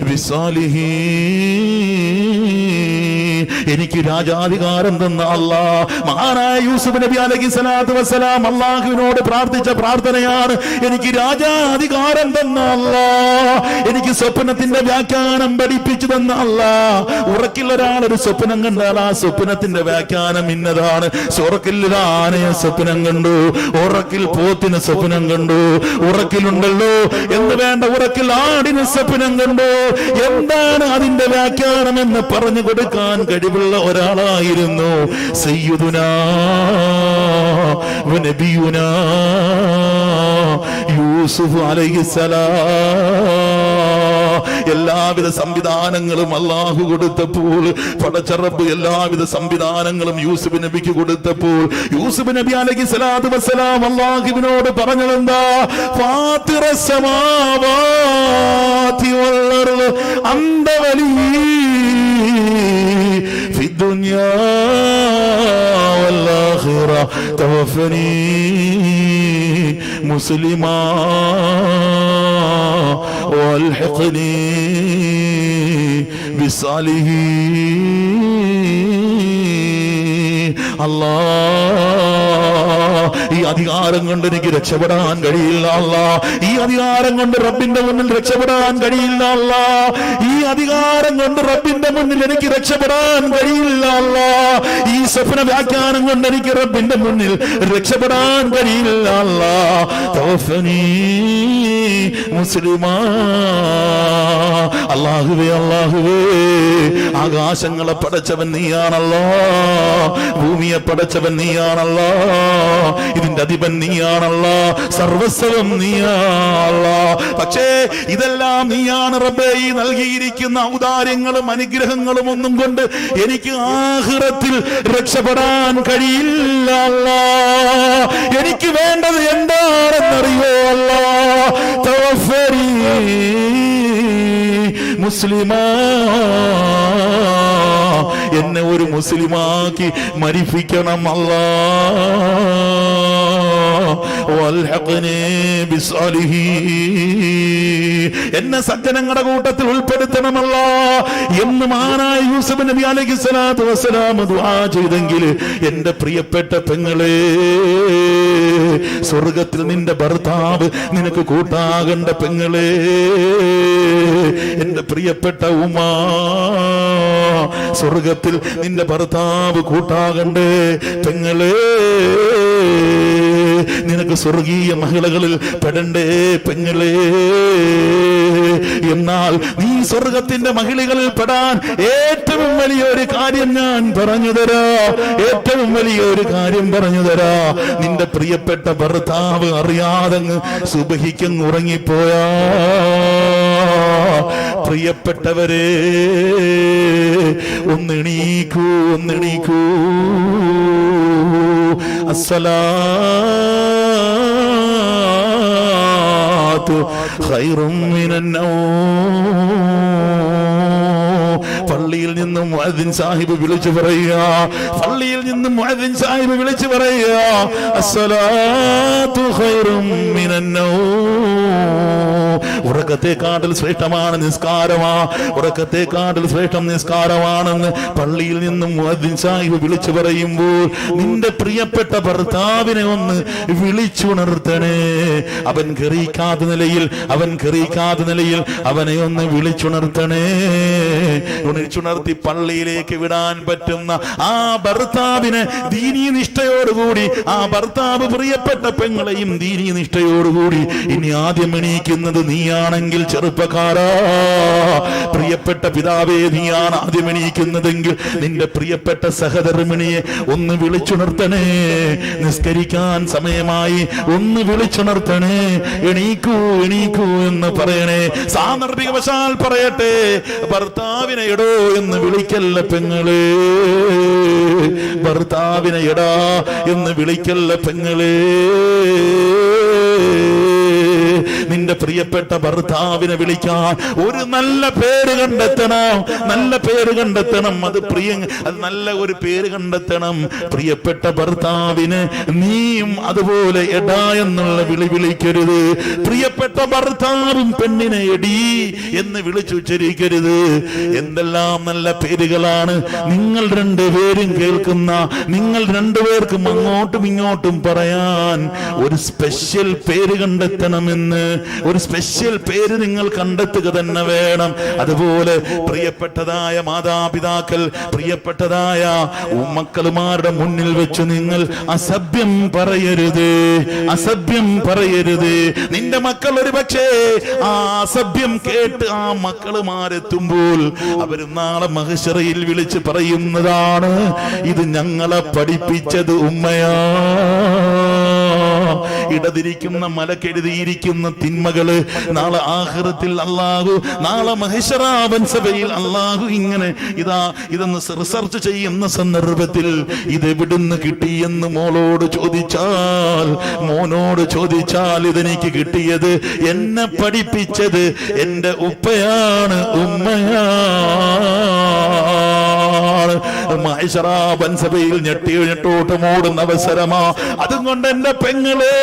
بالصالحين. എനിക്ക് രാജാധികാരം തന്ന അല്ലാഹ്, മഹാനായ യൂസുഫ് നബി അലൈഹിസ്സലാത്തു വസ്സലാം അല്ലാഹുവിനോട് പ്രാർത്ഥിച്ച പ്രാർത്ഥനയാണ്, എനിക്ക് രാജാധികാരം തന്ന അല്ലാഹ്, എനിക്ക് സ്വപ്നത്തിന്റെ വ്യാഖ്യാനം പഠിപ്പിച്ചു തന്ന അല്ലാഹ്. ഉറക്കിൽ ഒരാളൊരു സ്വപ്നം കണ്ടാൽ ആ സ്വപ്നത്തിന്റെ വ്യാഖ്യാനം ഇന്നതാണ്. ഉറക്കിൽ ആനയെ സ്വപ്നം കണ്ടു, ഉറക്കിൽ പോത്തിന് സ്വപ്നം കണ്ടു, ഉറക്കിലുണ്ടല്ലോ എന്ന് വേണ്ട, ഉറക്കിൽ ആടിന് സ്വപ്നം കണ്ടു. എന്താണ് അതിന്റെ വ്യാഖ്യാനം എന്ന് പറഞ്ഞു കൊടുക്കാൻ കഴിവുള്ള ഒരാളായിരുന്നു സയ്യിദുനാ വ നബിയുനാ യൂസുഫ് അലൈഹിസ്സലാം. എല്ലാവിധ സംവിധാനങ്ങളും അല്ലാഹു കൊടുത്തപ്പോൾ, പടച്ച റബ്ബ് എല്ലാവിധ സംവിധാനങ്ങളും യൂസുഫ് നബിക്ക് കൊടുത്തപ്പോൾ, യൂസുഫ് നബി അലൈഹിസ്സലാത്തു വസ്സലാം അല്ലാഹുവിനോട് പറഞ്ഞതെന്താ? ഫാത്തിറസ് സമാവാതി വൽ അർള് അന്ത വലി ഫി ദുനിയാ വൽ ആഖിറ തവഫനി മുസ്ലിമാ والحقني بالصالحين. അല്ലാഹ്, ഈ അധികാരം കൊണ്ട് എനിക്ക് രക്ഷപ്പെടാൻ കഴിയില്ല അല്ലാഹ്. ഈ അധികാരം കൊണ്ട് റബ്ബിന്റെ മുന്നിൽ രക്ഷപ്പെടാൻ കഴിയില്ല അല്ലാഹ്. ഈ അധികാരം കൊണ്ട് റബ്ബിന്റെ മുന്നിൽ എനിക്ക് രക്ഷപ്പെടാൻ കഴിയില്ല അല്ലാഹ്. ഈ സ്വപ്ന വ്യാഖ്യാനം കൊണ്ട് എനിക്ക് റബ്ബിന്റെ മുന്നിൽ രക്ഷപ്പെടാൻ കഴിയില്ല അല്ലാഹ്. തവഫനി മുസ്ലിമാ. അല്ലാഹുവേ, അല്ലാഹുവേ, ആകാശങ്ങളെ പടച്ചവൻ നീയാണല്ലോ, ഭൂമിയെ പടച്ചവൻ നീയാണല്ലോ, ഇതിന്റെ അധിപൻ നീയാണല്ലോ, സർവസ്വം നീയാണല്ലോ. പക്ഷേ ഇതെല്ലാം നീയാണ് റബ്ബേ. ഈ നൽകിയിരിക്കുന്ന ഔദാര്യങ്ങളും അനുഗ്രഹങ്ങളും ഒന്നും കൊണ്ട് എനിക്ക് ആഖിറത്തിൽ രക്ഷപ്പെടാൻ കഴിയില്ല അല്ലാഹ്. എനിക്ക് വേണ്ടത് എന്താണെന്നറിയോ അല്ലാഹ്? തവഫനി മുസ്ലിമാ. എന്നെ ഒരു മുസ്ലിമാക്കി മരിപ്പിക്കണം അല്ലാഹ്. വൽഹഖ്നി ബിസ്സാലിഹീൻ. എന്നെ സജ്ജനങ്ങളുടെ കൂട്ടത്തിൽ ഉൾപ്പെടുത്തണമല്ല എന്ന് മഹാനായ യൂസുഫ് നബി അലൈഹിസ്സലാത്തു വസ്സലാം ദുആ ചെയ്തെങ്കിൽ, എന്റെ പ്രിയപ്പെട്ട പെങ്ങളെ, സ്വർഗത്തിൽ നിന്റെ ഭർത്താവ് നിനക്ക് കൂട്ടാകേണ്ട പെങ്ങളെ, എന്റെ പ്രിയപ്പെട്ട ഉമ്മ, സ്വർഗത്തിൽ നിന്റെ ഭർത്താവ് കൂട്ടാകണ്ടേ പെങ്ങളെ, നിനക്ക് സ്വർഗീയ മഹിളകളിൽ പെടണ്ടേ പെങ്ങളെ. എന്നാൽ നീ സ്വർഗത്തിന്റെ മഹിളകളിൽ പെടാൻ ഏറ്റവും വലിയൊരു കാര്യം ഞാൻ പറഞ്ഞു തരാ, ഏറ്റവും വലിയൊരു കാര്യം പറഞ്ഞു തരാ. നിന്റെ പ്രിയപ്പെട്ട ഭർത്താവ് അറിയാതങ്ങ് സുബഹിക്കങ്ങ് ഉറങ്ങിപ്പോയാ, പ്രിയപ്പെട്ടവരെ, ഒന്നെണീക്കൂ, ഒന്നെണീക്കൂ. അസ്സലാത്തു ഖൈറും മിനൻ നൗം. പള്ളിയിൽ നിന്നും മുഅദ്ദിൻ സാഹിബ് വിളിച്ചു പറയുക, പള്ളിയിൽ നിന്നും മുഅദ്ദിൻ സാഹിബ് വിളിച്ചു പറയുക, അസ്സലാത്തു ഖൈറും മിനൻ നൗം. ഉറക്കത്തെക്കാട്ടിൽ ശ്രേഷ്ഠമാണ് നിസ്കാരമാ, ഉറക്കത്തെക്കാട്ടിൽ ശ്രേഷ്ഠം നിസ്കാരമാണെന്ന് പള്ളിയിൽ നിന്നും മുഅദ്ദിൻ സാഹിബ് വിളിച്ചു പറയുമ്പോൾ, നിന്റെ പ്രിയപ്പെട്ട ഭർത്താവിനെ ഒന്ന് വിളിച്ചുണർത്തണേ. അവൻ കെറിയിക്കാത്ത നിലയിൽ അവനെ ഒന്ന് വിളിച്ചുണർത്തണേ. വിളിച്ചുണർത്തി പള്ളിയിലേക്ക് വിടാൻ പറ്റുന്ന ആ ഭർത്താവിനെ ദീനീ നിഷ്ഠയോടുകൂടി, ആ ഭർത്താവ് പ്രിയപ്പെട്ട പെങ്ങളെയും ദീനീ നിഷ്ഠയോടുകൂടി ഇനി ആദ്യം എണീക്കുന്നത് നീയാണെങ്കിൽ ചെറുപ്പക്കാരാ, പ്രിയപ്പെട്ട പിതാവേ, നീയാണ് ആദ്യം എണീക്കുന്നതെങ്കിൽ നിന്റെ പ്രിയപ്പെട്ട സഹധർമ്മിണിയെ ഒന്ന് വിളിച്ചുണർത്തണേ. നിസ്കരിക്കാൻ സമയമായി, ഒന്ന് വിളിച്ചുണർത്തണേ. എണീക്കൂ, എണീക്കൂ എന്ന് പറയണേ. സാന്ദർഭികവശാൽ പറയട്ടെ, ഭർത്താവിനെ എടോ എന്ന് വിളിക്കല്ല പെങ്ങളെ, ഭർത്താവിനെ എടാ എന്ന് വിളിക്കല്ല പെങ്ങളെ. നിന്റെ പ്രിയപ്പെട്ട ഭർത്താവിനെ വിളിക്കാൻ ഒരു നല്ല പേര് കണ്ടെത്തണം, നല്ല പേര് കണ്ടെത്തണം. അത് നല്ല ഒരു പേര് കണ്ടെത്തണം. പ്രിയപ്പെട്ട ഭർത്താവിന് നീയും അതുപോലെ എടാ എന്നുള്ള വിളിക്കരുത്. പ്രിയപ്പെട്ട ഭർത്താവും പെണ്ണിനെ എടി എന്ന് വിളിച്ചുച്ചരിക്കരുത്. എന്തെല്ലാം നല്ല പേരുകളാണ് നിങ്ങൾ രണ്ടുപേരും കേൾക്കുന്ന. നിങ്ങൾ രണ്ടുപേർക്കും അങ്ങോട്ടും ഇങ്ങോട്ടും പറയാൻ ഒരു സ്പെഷ്യൽ പേര് കണ്ടെത്തണമെന്ന്, ഒരു സ്പെഷ്യൽ പേര് നിങ്ങൾ കണ്ടെത്തുക തന്നെ വേണം. അതുപോലെ പ്രിയപ്പെട്ടതായ മാതാപിതാക്കൾ, പ്രിയപ്പെട്ടതായ മക്കളുമാരുടെ മുന്നിൽ വെച്ച് നിങ്ങൾ അസഭ്യം പറയരുത്, അസഭ്യം പറയരുത്. നിന്റെ മക്കൾ ഒരു പക്ഷേ ആ അസഭ്യം കേട്ട് ആ മക്കളുമാരെത്തുമ്പോൾ അവര് നാളെ മഹ്ശറയിൽ വിളിച്ച് പറയുന്നതാണ്, ഇത് ഞങ്ങളെ പഠിപ്പിച്ചത് ഉമ്മയാ. ഇടതിരിക്കുന്ന മലക്കെഴുതിയിരിക്കുന്ന തിന്മകള് നാളെ ആഖിറത്തിൽ അല്ലാഹു, നാളെ മഹ്ശറാവൻ സഭയിൽ അല്ലാഹു ഇങ്ങനെ ഇതൊന്ന് റിസർച്ച് ചെയ്യുന്ന സന്ദർഭത്തിൽ ഇത് എവിടുന്ന് കിട്ടിയെന്ന് മോളോട് ചോദിച്ചാൽ, മോനോട് ചോദിച്ചാൽ, ഇതെനിക്ക് കിട്ടിയത്, എന്നെ പഠിപ്പിച്ചത് എന്റെ ഉപ്പയാണ്, ഉമ്മയാണ്. മഹ്ശറാവൻ സഭയിൽ ഞെട്ടോട്ടമോടുന്ന അവസരമാ. അതുകൊണ്ട് എന്റെ പെങ്ങളെ,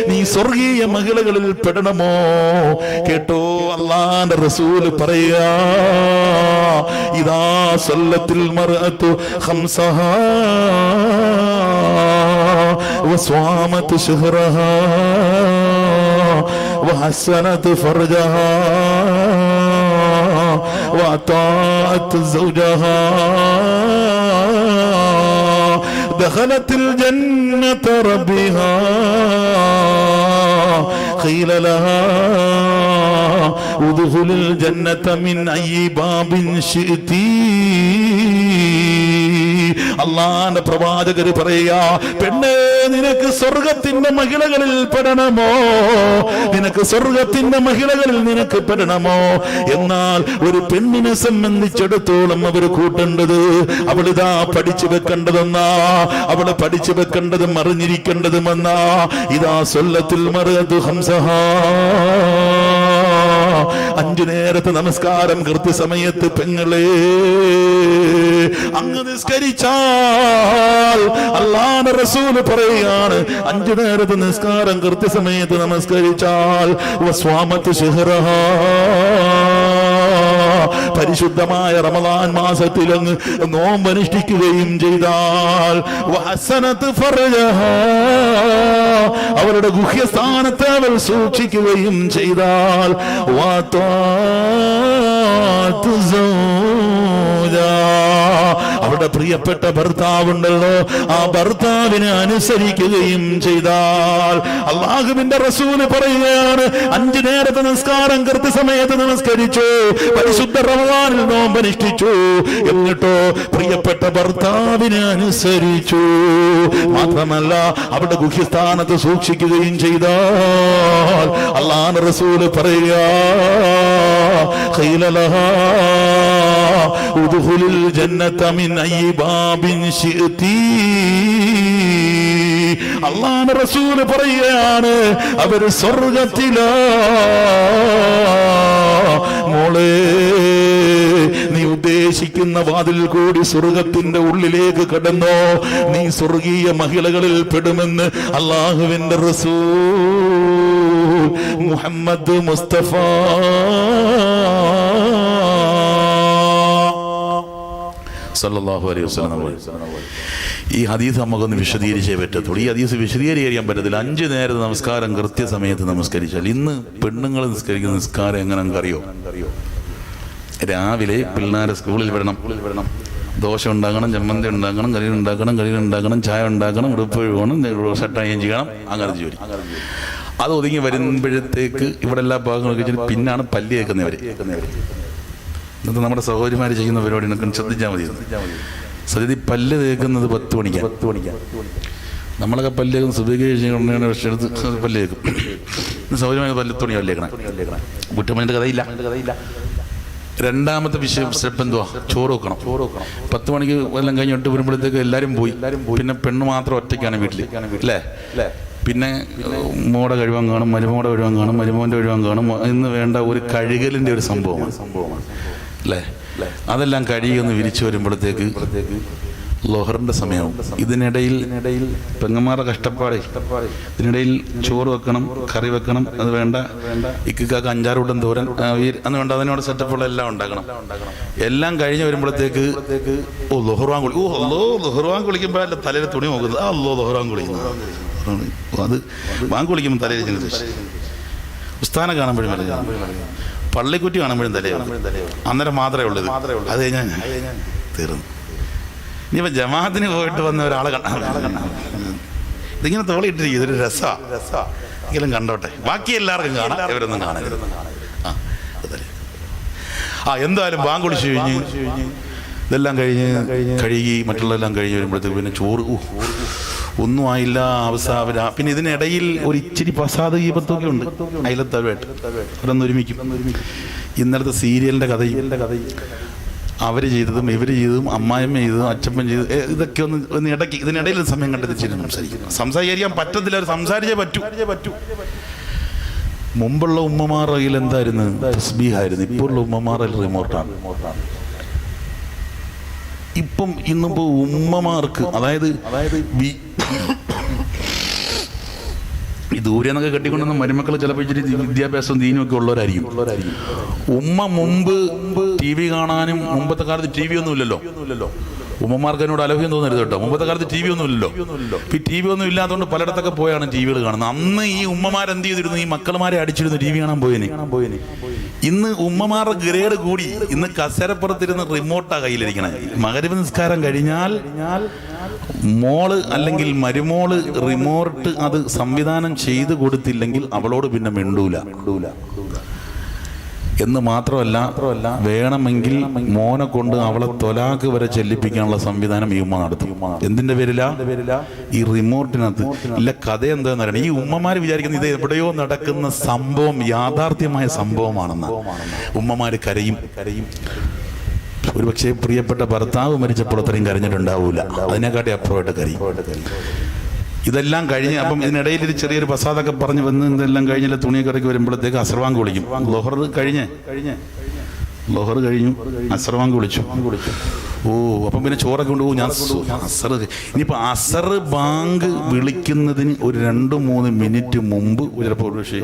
നീ സ്വർഗീയ മഹിളകളിൽ പെടണമോ? കേട്ടോ, അല്ലാഹുവിന്റെ റസൂല് പറയാ, ഇദാ സല്ലത്തിൽ മർഅതു ഖംസഹാ വസ്വാമത് ശഹ്റഹാ വഹസനത് ഫർജഹാ وأطاعت زوجها دخلت الجنة ربها قيل لها ادخل الجنة من أي باب شئت. അല്ലാഹുവിന്റെ പ്രവാചകര് പറയാ, പെണ്ണേ, നിനക്ക് സ്വർഗത്തിന്റെ മഹിളകളിൽ പെടണമോ? നിനക്ക് സ്വർഗത്തിന്റെ മഹിളകളിൽ നിനക്ക് പെടണമോ? എന്നാൽ ഒരു പെണ്ണിനെ സംബന്ധിച്ചിടത്തോളം അവര് കൂട്ടേണ്ടത്, അവളിതാ പഠിച്ചു വെക്കേണ്ടതെന്നാ, അവള് പഠിച്ചു വെക്കേണ്ടതും അറിഞ്ഞിരിക്കേണ്ടതുമെന്നാ. ഇതാ സല്ലത്തുൽ മർഅതു ഖംസഹാ, 5 നേരത്തെ നമസ്കാരം കൃത്യസമയത്ത് പെങ്ങളെ അങ്ങ് നിസ്കരിച്ചാൽ, അല്ലാഹുവിന്റെ റസൂല് പറയുകയാണ്, 5 നേരത്തെ നിസ്കാരം കൃത്യസമയത്ത് നമസ്കരിച്ചാൽ, വസ്വാമത്ത് ശഹ്റഹാ, പരിശുദ്ധമായ റമദാൻ മാസത്തിൽ അങ്ങ് നോമ്പനുഷ്ഠിക്കുകയും ചെയ്താൽ, വഹസനത്ത് ഫർജഹാ, അവരുടെ ഗുഹ്യസ്ഥാനത്തെ അവൾ സൂക്ഷിക്കുകയും ചെയ്താൽ, വഅതാഅതു സൗജാ, അവരുടെ പ്രിയപ്പെട്ട ഭർത്താവുണ്ടല്ലോ, ആ ഭർത്താവിനെ അനുസരിക്കുകയും ചെയ്താൽ, അല്ലാഹുവിന്റെ റസൂല് പറയുകയാണ്, 5 നേരത്തെ നിസ്കാരം കൃത്യസമയത്ത് നമസ്കരിച്ചു, പരിശുദ്ധ റമദാനിൽ നോമ്പനുഷ്ഠിച്ചു, എന്നിട്ടോ പ്രിയപ്പെട്ട ഭർത്താവിനെ അനുസരിച്ചു, മാത്രമല്ല അവരുടെ ഗുഹ്യസ്ഥാനത്ത് സൂക്ഷിക്കുകയും ചെയ്താൽ, അല്ലാഹുവിന്റെ റസൂല് പറയുക, ഖീല ലഹാ ഉദ്ഖുലിൽ ജന്നത മിൻ അയ്യി ബാബിൻ ശിഅതി. അല്ലാഹുവിന്റെ റസൂല് പറയുകയാണ്, അവര് സ്വർഗത്തിലാ. മോളെ, നീ ഉദ്ദേശിക്കുന്ന വാതിൽ കൂടി സ്വർഗത്തിന്റെ ഉള്ളിലേക്ക് കടന്നോ, നീ സ്വർഗീയ മഹിളകളിൽ പെടുമെന്ന് അല്ലാഹുവിന്റെ റസൂൽ മുഹമ്മദ് മുസ്തഫ സല്ലല്ലാഹു അലൈഹി വസല്ലം. ഈ ഹദീസ് നമുക്കൊന്ന് വിശദീകരിച്ചേ പറ്റത്തുള്ളൂ. ഈ ഹദീസ് വിശദീകരിക്കാൻ പറ്റത്തില്ല. 5 നേരത്തെ നമസ്കാരം കൃത്യസമയത്ത് നമസ്കരിച്ചാൽ, ഇന്ന് പെണ്ണുങ്ങൾ നിസ്കരിക്കുന്ന നിസ്കാരം എങ്ങനെ അറിയോ? രാവിലെ പിള്ളേരെ സ്കൂളിൽ വിടണം, ദോശ ഉണ്ടാക്കണം, ചമ്മന്തി ഉണ്ടാക്കണം, കറി ഉണ്ടാക്കണം, ചായ ഉണ്ടാക്കണം, ഉടുപ്പ് കഴുകണം, ഷർട്ട് അയൺ ചെയ്യണം, അങ്ങനത്തെ ജോലി. അത് ഒതുങ്ങി വരുമ്പോഴത്തേക്ക് ഇവിടെ എല്ലാ ഭാഗങ്ങളും വെച്ചിട്ട് പിന്നാണ് പല്ല് കേൾക്കുന്നവര്. ഇന്നത്തെ നമ്മുടെ സഹോദരിമാർ ചെയ്യുന്ന പരിപാടിനൊക്കെ ശ്രദ്ധിച്ചാൽ മതി. സത്യത്തിൽ പല്ല് തേക്കുന്നത് 10 മണിക്കാണ്. നമ്മളൊക്കെ പല്ല് കേൾക്കുന്ന സുബഹിക്ക് പക്ഷെ എടുത്ത് പല്ല് കേൾക്കും. സൗകര്യമായ പല്ലത്തുണി പല്ലേക്കണം. കുറ്റമ്മൻ്റെ കഥയില്ല. രണ്ടാമത്തെ സ്റ്റെപ്പ് എന്തുവാ? ചോറ് വെക്കണം. 10 മണിക്ക് എല്ലാം കഴിഞ്ഞിട്ട് വരുമ്പോഴത്തേക്ക് എല്ലാവരും പോയി. പിന്നെ പെണ്ണ് മാത്രം ഒറ്റയ്ക്കാണ് വീട്ടിൽ, അല്ലേ? പിന്നെ മോടെ കഴിവാൻ കാണും, മരുമോടെ കഴിവാൻ കാണും, മരുമോൻ്റെ കഴിവാൻ കാണും. ഇന്ന് വേണ്ട ഒരു കഴുകലിൻ്റെ ഒരു സംഭവമാണ്, അല്ലേ? അതെല്ലാം കഴുകിയൊന്ന് വിരിച്ചു വരുമ്പോഴത്തേക്ക് ലോഹറിൻ്റെ സമയവും. ഇതിനിടയിൽ പെങ്ങന്മാരുടെ കഷ്ടപ്പാട്. ഇതിനിടയിൽ ചോറ് വെക്കണം, കറി വെക്കണം, അത് വേണ്ട, ഇക്കാക്ക് 5-6 കൂട്ടം തോരൻ അന്ന് വേണ്ട, അതിനോട് സെറ്റപ്പുള്ള എല്ലാം ഉണ്ടാക്കണം. എല്ലാം കഴിഞ്ഞ് വരുമ്പോഴത്തേക്ക് ലൊഹർവാൻ കുളി. ലൊഹർവാൻ കുളിക്കുമ്പോൾ അല്ല തലയിൽ തുണി നോക്കുന്നത്. ലൊഹർവാൻ കുളിക്കുന്നത് അത് വാങ്ങി കുളിക്കുമ്പോൾ തലയിൽ ഉസ്താനെ കാണുമ്പോഴും പള്ളിക്കുറ്റി കാണുമ്പോഴും തലയിൽ അന്നേരം മാത്രമേ ഉള്ളത്. അത് കഴിഞ്ഞാൽ തീർന്നു. ഇനിയിപ്പോൾ ജമാഅത്തിന് പോയിട്ട് വന്ന ഒരാളെ ഇതിങ്ങനെ തോളിയിട്ടിരിക്കും. ഇതൊരു രസമാണ്. എങ്കിലും കണ്ടോട്ടെ, ബാക്കി എല്ലാവർക്കും കാണാം, ഇവരൊന്നും കാണരുത്. എന്തായാലും ബാങ്ക് വിളിച്ചു കഴിഞ്ഞ് ഇതെല്ലാം കഴുകി മറ്റുള്ളതെല്ലാം കഴിഞ്ഞ് വരുമ്പോഴത്തേക്ക് പിന്നെ ചോറ് ഒന്നും ആയില്ല, അവസ്ഥ. പിന്നെ ഇതിനിടയിൽ ഒരു ഇച്ചിരി പ്രസാദ ദീപത്തൊക്കെ ഉണ്ട് അയലത്തവരായിട്ട്, അവരൊന്ന് ഒരുമിക്കും. ഇന്നലത്തെ സീരിയലിൻ്റെ കഥയും അവർ ചെയ്തതും ഇവർ ചെയ്തതും അമ്മായിമ്മ ചെയ്തതും അച്ഛപ്പൻ ചെയ്തതും ഇതൊക്കെ ഒന്ന് ഇടയ്ക്ക് ഇതിനിടയിൽ സമയം കണ്ടെത്തിച്ചിട്ട് സംസാരിക്കാൻ പറ്റത്തില്ല. അവർ സംസാരിച്ചേ പറ്റൂ. മുമ്പുള്ള ഉമ്മമാരുടെ കയ്യിൽ എന്തായിരുന്നു? തസ്ബീഹായിരുന്നു. ഇപ്പോഴുള്ള ഉമ്മമാരുടെ റിമോട്ടാണ്. ഇന്നിപ്പോ ഉമ്മമാർക്ക് അതായത് ഈ ദൂരെ നിന്നൊക്കെ കെട്ടിക്കൊണ്ടുവന്ന മരുമക്കൾ ചിലപ്പോൾ ഇച്ചിരി വിദ്യാഭ്യാസവും ദീനും ഒക്കെ ഉള്ളവരായിരിക്കും. ഉമ്മ മുമ്പ് ടി വി കാണാനും, മുമ്പത്തെ കാലത്ത് ടി വി ഒന്നും ഇല്ലല്ലോ, ഉമ്മമാർക്ക് അതിനോട് അലഹ്യം തോന്നരുത് കേട്ടോ. മുമ്പത്തെ കാലത്ത് ടി വി ഒന്നും ഇല്ലല്ലോ. ഈ ടി വി ഒന്നും ഇല്ലാത്തതുകൊണ്ട് പലയിടത്തൊക്കെ പോയാണ് ടി വികൾ കാണുന്നത്. അന്ന് ഈ ഉമ്മമാരെന്ത് ചെയ്തിരുന്നു? ഈ മക്കളുമാരെ അടിച്ചിരുന്നു ടി വി കാണാൻ പോയേനെ. ഇന്ന് ഉമ്മമാരുടെ ഗ്രേഡ് കൂടി. ഇന്ന് കസേരപ്പുറത്തിരുന്ന് റിമോട്ടാ കയ്യിലിരിക്കണേ. മഗ്‌രിബ് നിസ്കാരം കഴിഞ്ഞാൽ മോള് അല്ലെങ്കിൽ മരുമോള് റിമോട്ട് അത് സംവിധാനം ചെയ്തു കൊടുത്തില്ലെങ്കിൽ അവളോട് പിന്നെ മിണ്ടൂല എന്ന് മാത്രമല്ല, വേണമെങ്കിൽ മോനെ കൊണ്ട് അവളെ തൊലാക്ക് വരെ ചെല്ലിപ്പിക്കാനുള്ള സംവിധാനം ഈ ഉമ്മ നടത്തും. എന്തിന്റെ പേരിലാ? ഈ റിമോട്ടിനകത്ത് ഇല്ല. കഥ എന്താന്ന് പറയുന്നത്, ഈ ഉമ്മമാര് വിചാരിക്കുന്നത് ഇത് എവിടെയോ നടക്കുന്ന സംഭവം യാഥാർത്ഥ്യമായ സംഭവമാണെന്ന്. ഉമ്മമാര് കരയും. ഒരുപക്ഷെ പ്രിയപ്പെട്ട ഭർത്താവ് മരിച്ചപ്പോൾ അത്രയും കരഞ്ഞിട്ടുണ്ടാവൂല, അതിനെക്കാട്ടി അപ്പുറമായിട്ട് കരയും. ഇതെല്ലാം കഴിഞ്ഞ് അപ്പം ഇതിനിടയിൽ ഒരു ചെറിയൊരു പ്രസാദൊക്കെ പറഞ്ഞ് വന്ന് ഇതെല്ലാം കഴിഞ്ഞില്ല തുണിയൊക്കെ ഇറക്കി വരുമ്പോഴത്തേക്ക് അസ്ർവാങ്ക് വിളിക്കും. ലൊഹർ കഴിഞ്ഞു, അസ്ർവാങ്ക് വിളിച്ചു. അപ്പം പിന്നെ ചോറൊക്കെ കൊണ്ടുപോകും. ഞാൻ ഇനിയിപ്പോൾ അസർ ബാങ്ക് വിളിക്കുന്നതിന് ഒരു 2-3 മിനിറ്റ് മുമ്പ് ചിലപ്പോൾ പക്ഷേ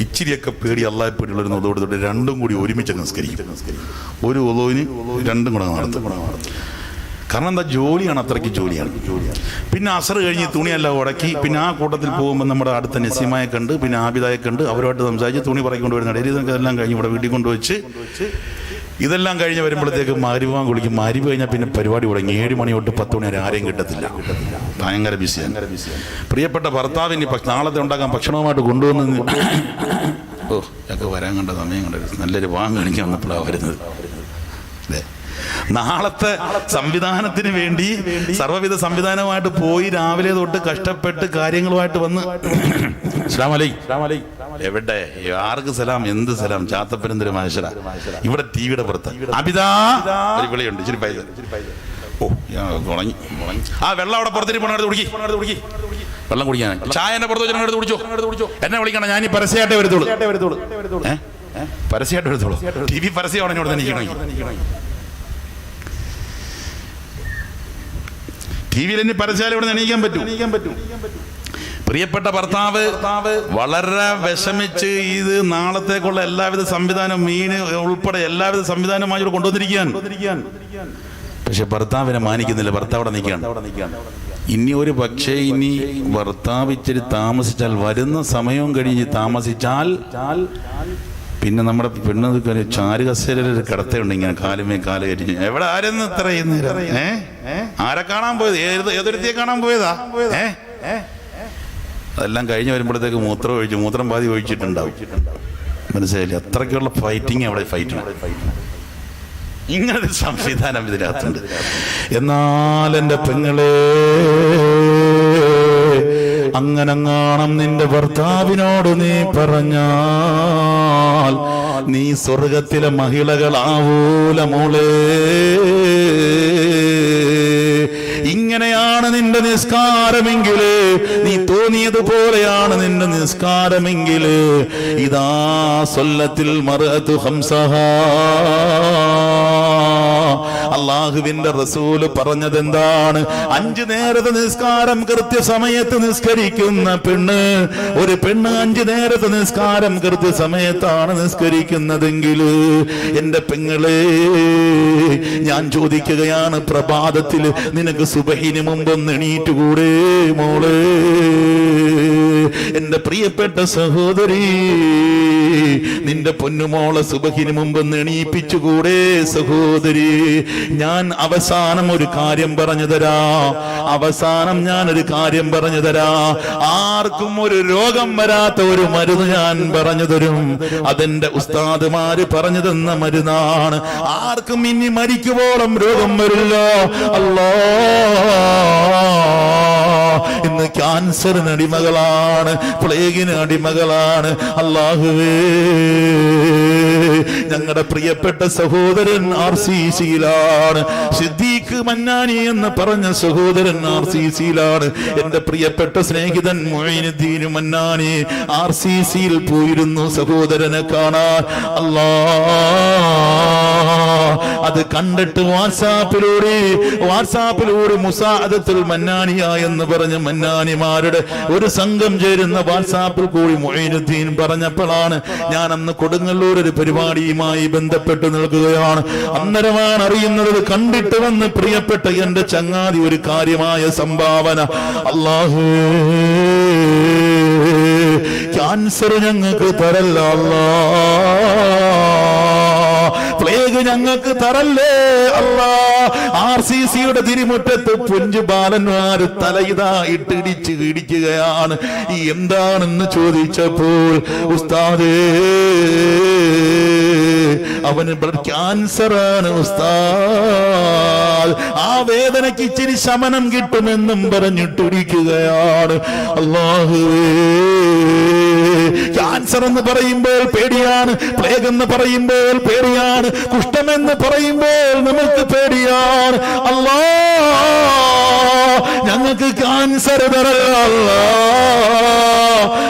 ഇച്ചിരിയൊക്കെ പേടി അള്ളാഹെ പേടിയുള്ളൊരു ഒതുകൊടുത്തിട്ട് രണ്ടും കൂടി ഒരുമിച്ച് നിസ്കരിക്കും. ഒരു ഒതുവിന് രണ്ടും കൂടെ നടത്തും. കാരണം എന്താ? ജോലിയാണ്, അത്രയ്ക്ക് ജോലിയാണ്. പിന്നെ അസർ കഴിഞ്ഞ് തുണിയെല്ലാം ഉടക്കി പിന്നെ ആ കൂട്ടത്തിൽ പോകുമ്പോൾ നമ്മുടെ അടുത്ത നസീമയെ കണ്ട് പിന്നെ ആബിദായെ കണ്ട് അവരുമായിട്ട് സംസാരിച്ച് തുണി പറക്കി കൊണ്ടുവരുന്ന ഇടയിൽ ഇതെല്ലാം കഴിഞ്ഞ് ഇവിടെ വീട്ടിൽ കൊണ്ടുവച്ച് ഇതെല്ലാം കഴിഞ്ഞ് വരുമ്പോഴത്തേക്ക് മഗ്‌രിബ് കുളിക്കും. മഗ്‌രിബ് കഴിഞ്ഞാൽ പിന്നെ പരിപാടി തുടങ്ങി. 7 മണി തൊട്ട് 10 മണി വരെ ആരെയും കിട്ടത്തില്ല. ഭയങ്കര ബിസിയാണ്. പ്രിയപ്പെട്ട ഭർത്താവിന് നാളത്തെ ഉണ്ടാക്കാൻ ഭക്ഷണവുമായിട്ട് കൊണ്ടുവന്ന് ഒക്കെ വരാൻ കണ്ട സമയം കണ്ടത് നല്ലൊരു വാങ്ങ് കാണിക്കാൻ വന്നപ്പോഴാണ് വരുന്നത്. അതെ, നാളത്തെ സംവിധാനത്തിന് വേണ്ടി സർവ്വവിധ സംവിധാനവുമായിട്ട് പോയി രാവിലെ തൊട്ട് കഷ്ടപ്പെട്ട് കാര്യങ്ങളുമായിട്ട് വന്ന് എവിടെ ആർക്ക് സലാം, എന്ത് സലാം, ചാത്തപ്പനെന്തൊരു മനുഷ്യര. ഇവിടെ ടിവിയുടെ പുറത്ത് അബിതാ ഒരു വിളിയുണ്ട്, ഇച്ചിരി പൈസ. ഉണങ്ങി. ആ വെള്ളം അവിടെ പുറത്തേക്ക് പോണെടുത്ത് കുടിക്കി. വെള്ളം കുടിക്കാൻ ചായ എന്നെ പുറത്ത് വെച്ച് കുടിച്ചോ. എന്നെ വിളിക്കണം, ഞാൻ ഈ പരസ്യമായിട്ടേ വരുത്തുള്ളൂ. പരസ്യമായിട്ട് വരുത്തുള്ളൂ. ടി വി പരസ്യമാണ് എന്നോട് തന്നെ. ടി വിയിൽ ഇനി പരസ്യം ഇവിടെ എണീക്കാൻ പറ്റും. പ്രിയപ്പെട്ട ഭർത്താവ് വളരെ വിഷമിച്ച് ഇത് നാളത്തേക്കുള്ള എല്ലാവിധ സംവിധാനം, മീന് ഉൾപ്പെടെ എല്ലാവിധ സംവിധാനമായി ഇവിടെ കൊണ്ടുവന്നിരിക്കാൻ. പക്ഷെ ഭർത്താവിനെ മാനിക്കുന്നില്ല. ഭർത്താവ് നിൽക്കുകയാണ്. ഇനി ഒരു പക്ഷേ ഇനി ഭർത്താവ് ഇച്ചിരി താമസിച്ചാൽ, വരുന്ന സമയവും കഴിഞ്ഞ് താമസിച്ചാൽ പിന്നെ നമ്മുടെ പെണ്ണ് ചാരു കസേരയിൽ കിടത്തയുണ്ട്. ഇങ്ങനെ കാലുമേ കാല് കരിഞ്ഞു. എവിടെ ആരെന്ന് ഇത്ര ആരെ കാണാൻ പോയത്? ഏതൊരുത്തിയെ കാണാൻ പോയതാ? അതെല്ലാം കഴിഞ്ഞ് വരുമ്പോഴത്തേക്ക് മൂത്രം പാതി ഒഴിച്ചിട്ടുണ്ടാവും. മനസ്സിലായില്ലേ? അത്രയ്ക്കുള്ള ഫൈറ്റിങ് അവിടെ ഫൈറ്റ്. ഇങ്ങനൊരു സംവിധാനം ഇതിനകത്തുണ്ട്. എന്നാൽ എൻ്റെ പെങ്ങളെ, അങ്ങനങ്ങാണം നിന്റെ ഭർത്താവിനോട് നീ പറഞ്ഞാൽ നീ സ്വർഗത്തിലെ മഹിളകളാവൂല മോളെ. ഇങ്ങനെയാണ് നിന്റെ നിസ്കാരമെങ്കില്, നീ തോന്നിയതുപോലെയാണ് നിന്റെ നിസ്കാരമെങ്കില്, ഇതാ സ്വല്ലത്തിൽ മർഅതു ഖംസഹാ. അല്ലാഹുവിന്റെ റസൂല് പറഞ്ഞത് എന്താണ്? 5 നേരത്തെ നിസ്കാരം കൃത്യസമയത്ത് നിസ്കരിക്കുന്ന പെണ്ണ്, ഒരു പെണ്ണ് 5 നേരത്തെ നിസ്കാരം കൃത്യസമയത്താണ് നിസ്കരിക്കുന്നതെങ്കിൽ, എന്റെ പെങ്ങളെ ഞാൻ ചോദിക്കുകയാണ്, പ്രഭാതത്തിൽ നിനക്ക് സുബഹിന് മുമ്പൊന്ന് എണീറ്റുകൂടെ മോളെ? എന്റെ പ്രിയപ്പെട്ട സഹോദരി, നിന്റെ പൊന്നുമോളെ സുബഹിന് മുമ്പ് എണീപ്പിച്ചുകൂടെ സഹോദരി? ഞാൻ അവസാനം ഒരു കാര്യം പറഞ്ഞു തരാം. ഞാനൊരു കാര്യം പറഞ്ഞു തരാം. ആർക്കും ഒരു രോഗം വരാത്ത ഒരു മരുന്ന് ഞാൻ പറഞ്ഞു തരും. അതെന്റെ ഉസ്താദുമാര് പറഞ്ഞു തന്ന മരുന്നാണ്. ആർക്കും ഇനി മരിക്കുവോളം രോഗം വരില്ല. അല്ലാ, ഇന്ന് ക്യാൻസറിന് അടിമകളാണ്, പ്ലേഗിന് അടിമകളാണ്. അല്ലാഹുവേ, ഞങ്ങളുടെ പ്രിയപ്പെട്ട സഹോദരൻ RCCയിലാണ്. സിദ്ദീഖ് മന്നാനി എന്ന് പറഞ്ഞ സഹോദരൻ RCCയിലാണ്. എന്റെ പ്രിയപ്പെട്ട സ്നേഹിതൻ മൊയ്നുദ്ദീൻ മന്നാനി RCCയിൽ പോയിരുന്നു സഹോദരനെ കാണാൻ. അല്ലാ, അത് കണ്ടിട്ട് വാട്സാപ്പിലൂടെ മുസാഅദത്തുൽ മന്നാനിയ എന്ന് പറഞ്ഞ മന്നാനിമാരുടെ ഒരു സംഘം ചേരുന്ന വാട്സാപ്പിൽ കൂടി മൊയ്നുദ്ദീൻ പറഞ്ഞപ്പോഴാണ് ഞാൻ അന്ന് കൊടുങ്ങല്ലൂർ ഒരു പരിപാടിയുമായി ബന്ധപ്പെട്ട് നിൽക്കുകയാണ്. അന്നേരമാണ് അറിയുന്നത്. കണ്ടിട്ട് വന്ന് പ്രിയപ്പെട്ട എന്റെ ചങ്ങാതി ഒരു കാര്യമായ സംഭാവന. അല്ലാഹുവേ, ക്യാൻസർ ഞങ്ങൾക്ക് തരല്ല അല്ലാ, പ്ലേഗ് ഞങ്ങൾക്ക് തരല്ലേ അല്ലാ. RCCയുടെ തിരുമുറ്റത്ത് പുഞ്ചു ബാലന്മാര് തലയിതാ ഇട്ടിടിച്ച് ഇടിക്കുകയാണ്. എന്താണെന്ന് ചോദിച്ചപ്പോൾ ഉസ്താദേ, അവന് ക്യാൻസർ ആണ് ഉസ്താദ്, ആ വേദനയ്ക്ക് ഇച്ചിരി ശമനം കിട്ടുമെന്നും പറഞ്ഞിട്ടിരിക്കുകയാണ്. അല്ലാഹുവേ, ക്യാൻസർ എന്ന് പറയുമ്പോൾ പേടിയാണ്, പ്ലേഗ് എന്ന് പറയുമ്പോൾ പേടിയാണ്, കുഷ്ഠമെന്ന് പറയുമ്പോൾ നമുക്ക് പേടിയാണ്. അല്ലാ, ഞങ്ങൾക്ക് ക്യാൻസർ തരല്ല അല്ലാ,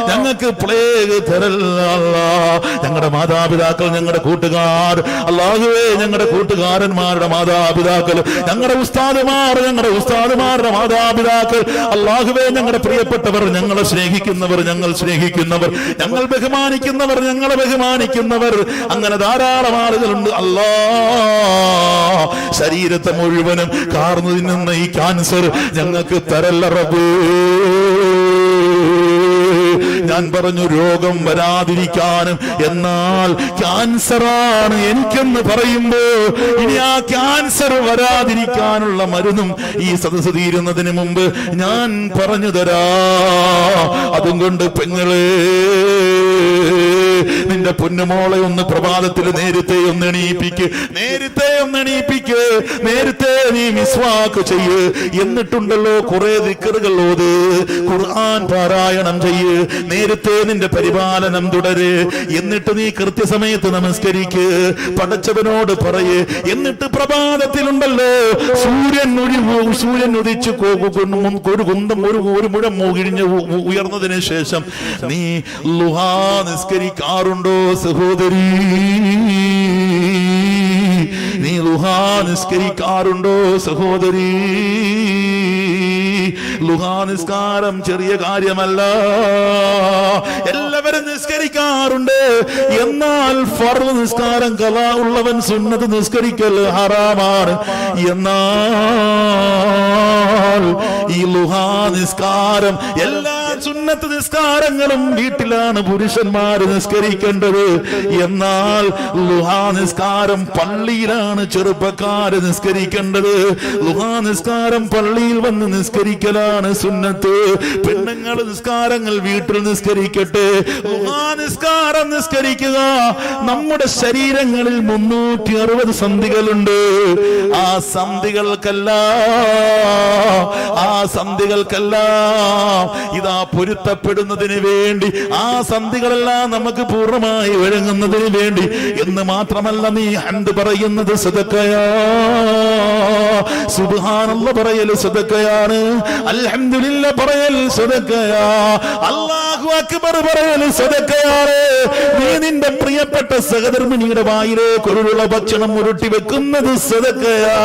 ഞങ്ങൾക്ക് പ്ലേഗ് തരല്ല അല്ലാ. ഞങ്ങളുടെ മാതാപിതാക്കൾ, ഞങ്ങളുടെ കൂട്ടുകാർ, അല്ലാഹുവേ, ഞങ്ങളുടെ കൂട്ടുകാരന്മാരുടെ മാതാപിതാക്കൾ, ഞങ്ങളുടെ ഉസ്താദുമാരുടെ മാതാപിതാക്കൾ, അല്ലാഹുവേ, ഞങ്ങളുടെ പ്രിയപ്പെട്ടവർ, ഞങ്ങളെ സ്നേഹിക്കുന്നവർ, ഞങ്ങൾ ബഹുമാനിക്കുന്നവർ, ഞങ്ങളെ ബഹുമാനിക്കുന്നവർ, അങ്ങനെ ധാരാളം ആളുകളുണ്ട്. അല്ലാ, ശരീരത്തെ മുഴുവനും കാർന്നു തിന്നുന്ന ഈ ക്യാൻസർ ഞങ്ങൾക്ക് തരല്ല റബ്ബേ. ഞാൻ പറഞ്ഞു രോഗം വരാതിരിക്കാനും. എന്നാൽ ക്യാൻസറാണ് എനിക്കെന്ന് പറയുമ്പോ ഇനി ആ ക്യാൻസർ വരാതിരിക്കാനുള്ള മരുന്നും ഈ സദസ്സ് തീരുന്നതിന് മുമ്പ് ഞാൻ പറഞ്ഞു തരാ. അതും കൊണ്ട് പെങ്ങളെ, നിന്റെ പൊന്നുമോളെ ഒന്ന് പ്രഭാതത്തിൽ നേരത്തെ ഒന്ന് എണീപ്പിക്ക്, നേരത്തെ നീ മിസ്വാക്ക് ചെയ്യ്. എന്നിട്ടുണ്ടല്ലോ കുറെ ദിക്റുകൾ ഓത്, ഖുർആൻ പാരായണം ചെയ്യ്, നേരത്തെ നിന്റെ പരിപാലനം തുടര്. എന്നിട്ട് നീ കൃത്യസമയത്ത് നമസ്കരിക്ക്, പടച്ചവനോട് പറയ്. എന്നിട്ട് പ്രഭാതത്തിലുണ്ടല്ലോ സൂര്യൻ ഉദിച്ച് ഒരു കുന്തം ഒരു മുഴം മൂകിഴിഞ്ഞ് ഉയർന്നതിന് ശേഷം നീ ളുഹാ നിസ്കരിക്കാറുണ്ടോ സഹോദരി? നീ ളുഹാ നിസ്കരിക്കാറുണ്ടോ സഹോദരി? ളുഹാ നിസ്കാരം ചെറിയ കാര്യമല്ല, എല്ലാവരും നിസ്കരിക്കാറുണ്ട്. എന്നാൽ ഫർദ് നിസ്കാരം ഖളാ ഉള്ളവൻ സുന്നത്ത് നിസ്കരിക്കൽ ഹറാമാണ്. എന്നാൽ ഈ ളുഹാ നിസ്കാരം, എല്ലാ സുന്നത്ത് നിസ്കാരങ്ങളും വീട്ടിലാണ് പുരുഷന്മാർ നിസ്കരിക്കേണ്ടത്. എന്നാൽ ളുഹാ നിസ്കാരം പള്ളിയിലാണ് ചെറുപ്പക്കാര് നിസ്കരിക്കേണ്ടത്. ളുഹാ നിസ്കാരം പള്ളിയിൽ വന്ന് നിസ്കരിക്കലാണ് സുന്നത്ത്. പെണ്ണുങ്ങൾ നിസ്കാരങ്ങൾ വീട്ടിൽ നിസ്കരിക്കട്ടെ. ളുഹാ നിസ്കാരം നിസ്കരിക്കുക. നമ്മുടെ ശരീരങ്ങളിൽ 360 സന്ധികളുണ്ട്. ആ സന്ധികൾക്കെല്ലാം ഇതാ പൊരുത്തപ്പെടുന്നതിന് വേണ്ടി, ആ സന്ധികളെല്ലാം നമുക്ക് പൂർണ്ണമായി വഴങ്ങുന്നതിന് വേണ്ടി എന്ന് മാത്രമല്ല, നീ ഹംദ് പറയുന്നത് സദഖയാ, സുബ്ഹാനല്ലാഹ് പറയൽ സദഖയാണ്, അൽഹംദുലില്ലാഹ് പറയൽ സദഖയാ, അല്ലാഹു അക്ബർ പറയൽ സദഖയാണ്. നീ നിന്റെ പ്രിയപ്പെട്ട സഹധർമ്മിണിയുടെ വായിലേക്ക് ഒരു ഭക്ഷണം ഉരുട്ടി വെക്കുന്നത് സദഖയാ.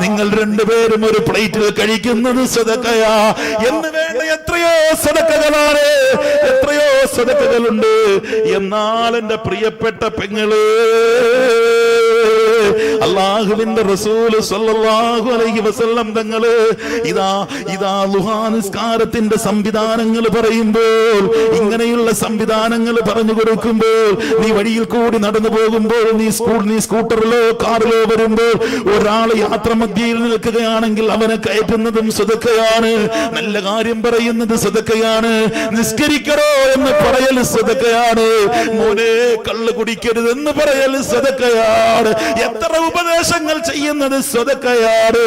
നിങ്ങൾ രണ്ടുപേരും ഒരു പ്ലേറ്റിൽ കഴിക്കുന്നത് സദഖയാ. എന്ന് വേണ്ട എത്രയോ സദഖകളാണ്, എത്രയോ സദഖകളുണ്ട്. എന്നാൽ എന്റെ പ്രിയപ്പെട്ട പെങ്ങള്, അല്ലാഹുവിന്റെ റസൂൽ സ്വല്ലല്ലാഹു അലൈഹി വസല്ലം തങ്ങള് ഇതാ ളുഹാ നിസ്കാരത്തിന്റെ സംവിധാനങ്ങൾ പറയുമ്പോൾ, ഇങ്ങനെയുള്ള സംവിധാനങ്ങൾ പറഞ്ഞു കൊടുക്കുമ്പോൾ, നീ വഴിയിൽ കൂടി നടന്നു പോകുമ്പോൾ, നീ സ്കൂട്ടറിലോ കാറിലോ വരുമ്പോൾ ഒരാൾ യാത്ര മധ്യയിൽ നിൽക്കുകയാണെങ്കിൽ അവനെ കയറ്റുന്നതും സദഖയാണ്, നല്ല കാര്യം പറയുന്നത് സദഖയാണ്, നിസ്കരിക്കണോ എന്ന് പറയൽ സദഖയാണ്, മോനെ കള്ള് കുടിക്കരുത് എന്ന് പറയൽ സദഖയാണ്, എത്ര ഉപദേശങ്ങൾ ചെയ്യുന്നത് സദഖയാണ്.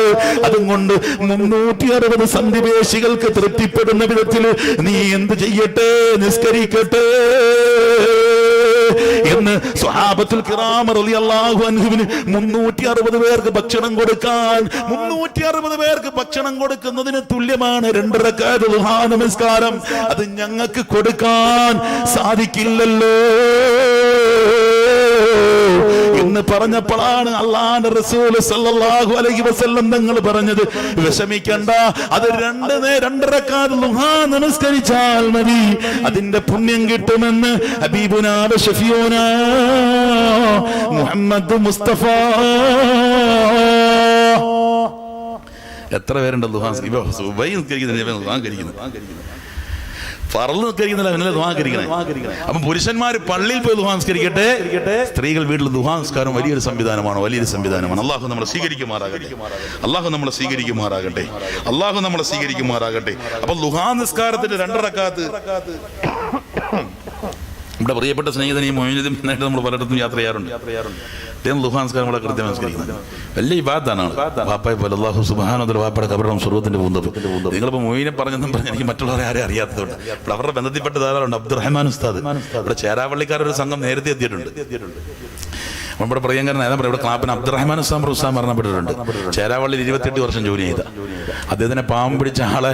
അതുകൊണ്ട് 360 സന്ധിവേശികൾക്ക് തൃപ്തിപ്പെടുന്ന വിധത്തിൽ നീ എന്ത് ചെയ്യട്ടെ? നിസ്കരിക്കട്ടെ എന്ന് സ്വഹാബത്തുൽ കിറാം റളിയല്ലാഹു അൻഹുവിന് 360 പേർക്ക് ഭക്ഷണം കൊടുക്കാൻ, 360 പേർക്ക് ഭക്ഷണം കൊടുക്കുന്നതിന് തുല്യമാണ് 2 റക്അത്ത് ദുഹാ നമസ്കാരം. അത് ഞങ്ങൾക്ക് കൊടുക്കാൻ സാധിക്കില്ലല്ലോ എന്ന് പറഞ്ഞപ്പോഴാണ് അല്ലാഹുവിന്റെ റസൂൽ സല്ലല്ലാഹു അലൈഹി വസല്ലം തങ്ങൾ പറഞ്ഞത്, വിഷമിക്കണ്ട, അത് 2 റക്അത്ത് ദുഹാ നമസ്കരിച്ചാൽ മതി, അതിന്റെ പുണ്യം കിട്ടുമെന്ന് ഹബീബുനാ ഷഫീഉനാ മുഹമ്മദ് മുസ്തഫ. എത്ര പേരുണ്ട് ദുഹാ അപ്പൊ പുരുഷന്മാർ പള്ളിയിൽ പോയി ദുഹാസ്കരിക്കട്ടെ, സ്ത്രീകൾ വീട്ടിൽ ദുഹാസ്കാരം വലിയൊരു സംവിധാനമാണ്, വലിയൊരു സംവിധാനമാണ്. അള്ളാഹു നമ്മളെ സ്വീകരിക്കുമാറാകട്ടെ, അള്ളാഹു നമ്മളെ സ്വീകരിക്കുമാറാകട്ടെ, അള്ളാഹു നമ്മളെ സ്വീകരിക്കുമാറാകട്ടെ. അപ്പൊ ദുഹാ നിസ്കാരത്തിന്റെ 2 റക്അത്ത് നമ്മുടെ പ്രിയപ്പെട്ട സ്നേഹിതനെയും മൊയ്നുദ്ദീൻ എന്നായിട്ട് നമ്മൾ പലയിടത്തും യാത്ര ചെയ്യാറുണ്ട്. അദ്ദേഹം ദുഹാ നിസ്കാരം നമ്മളെ കൃത്യം നമസ്കരിക്കുന്നത് വലിയ ഇബാദത്താണ്. വാപ്പായെ പോലെ അല്ലാഹു സുബ്ഹാനഹു വ തആല വാപ്പയുടെ ഖബറും സ്വർഗ്ഗത്തിന്റെ പൂന്തപ്പ്. നിങ്ങളിപ്പോൾ മൊയ്നെ പറഞ്ഞെന്നും പറഞ്ഞ് എനിക്ക് മറ്റുള്ളവരെ ആരും അറിയാത്തതുകൊണ്ട് ഇവിടെ അവരുടെ ബന്ധത്തിൽപ്പെട്ട ധാരാളമുണ്ട്. അബ്ദുറഹ്മാൻ ഉസ്താദ് ഇവിടെ ചേരാവള്ളിക്കാരൊരു സംഘം നേരത്തെ എത്തിയിട്ടുണ്ട്. നമ്മുടെ പ്രിയങ്കരൻ ഏതാ പറയുക, ഇവിടെ ക്ലാപ്പിന് അബ്ദുറഹ്മാൻ ഉസ്താദ് മരണപ്പെട്ടിട്ടുണ്ട്. ചേരാവള്ളിയിൽ 28 വർഷം ജോലി ചെയ്ത അദ്ദേഹത്തിനെ പാമ്പ് പിടിച്ച ആളെ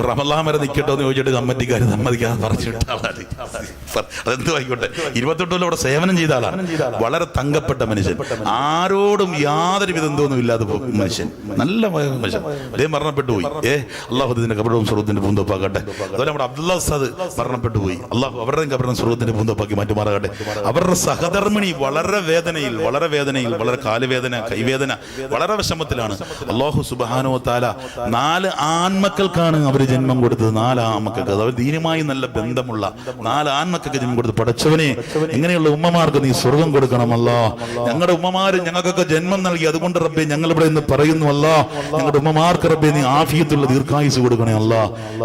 റമളാൻ വരെ നിൽക്കട്ടോ എന്ന് ചോദിച്ചിട്ട് കമ്മിറ്റിക്കാർ സമ്മതിക്കാതെ പറഞ്ഞിട്ട ആളാണ്. അതെന്തു ആയിക്കോട്ടെ, 28 കൊല്ലം ഇവിടെ സേവനം ചെയ്ത ആളാണ്. വളരെ തങ്കപ്പെട്ട മനുഷ്യൻ, ആരോടും യാതൊരു വിധം എന്തോന്നും ഇല്ലാതെ മനുഷ്യൻ, നല്ല മനുഷ്യൻ. അദ്ദേഹം മരണപ്പെട്ടു പോയി. അള്ളാഹു ഇതിന്റെ കബറും സ്വർഗ്ഗത്തിന്റെ പൂന്തോപ്പാക്കട്ടെ. അതുപോലെ നമ്മുടെ അബ്ദുള്ള ഉസ്താദ് മരണപ്പെട്ടു പോയി. അള്ളാഹു അവരുടെയും കബറും സ്വർഗ്ഗത്തിന്റെ പൂന്തോപ്പാക്കി മാറ്റുമാറാകട്ടെ. അവരുടെ സഹധർമ്മിണി വളരെ വേദനയിൽ, വളരെ കാലുവേദന, കൈവേദന, വളരെ വിഷമത്തിലാണ്. അള്ളാഹു സുബ്ഹാനഹു വ തആല 4 ആൺമക്കൾക്കാണ് അവർ ജന്മം കൊടുത്തത്. 4 ആൺമക്കൾക്ക്, അവർ ദീനുമായി നല്ല ബന്ധമുള്ള 4 ആൺമക്കൾക്ക് ജന്മം കൊടുത്തു. പടച്ചവനെ, ഇങ്ങനെയുള്ള ഉമ്മമാർക്ക് നീ സ്വർഗം കൊടുക്കണമല്ല. ഞങ്ങളുടെ ഉമ്മമാര് ഞങ്ങൾക്കൊക്കെ ജന്മം നൽകി, അതുകൊണ്ട് റബ്ബേ ഞങ്ങൾ ഇവിടെ നിന്ന് പറയുന്നു അല്ല, ഞങ്ങളുടെ ഉമ്മമാർക്ക് റബ്ബേ നീ ആഫിയത്തുള്ള ദീർഘായുസ് കൊടുക്കണേ അല്ല.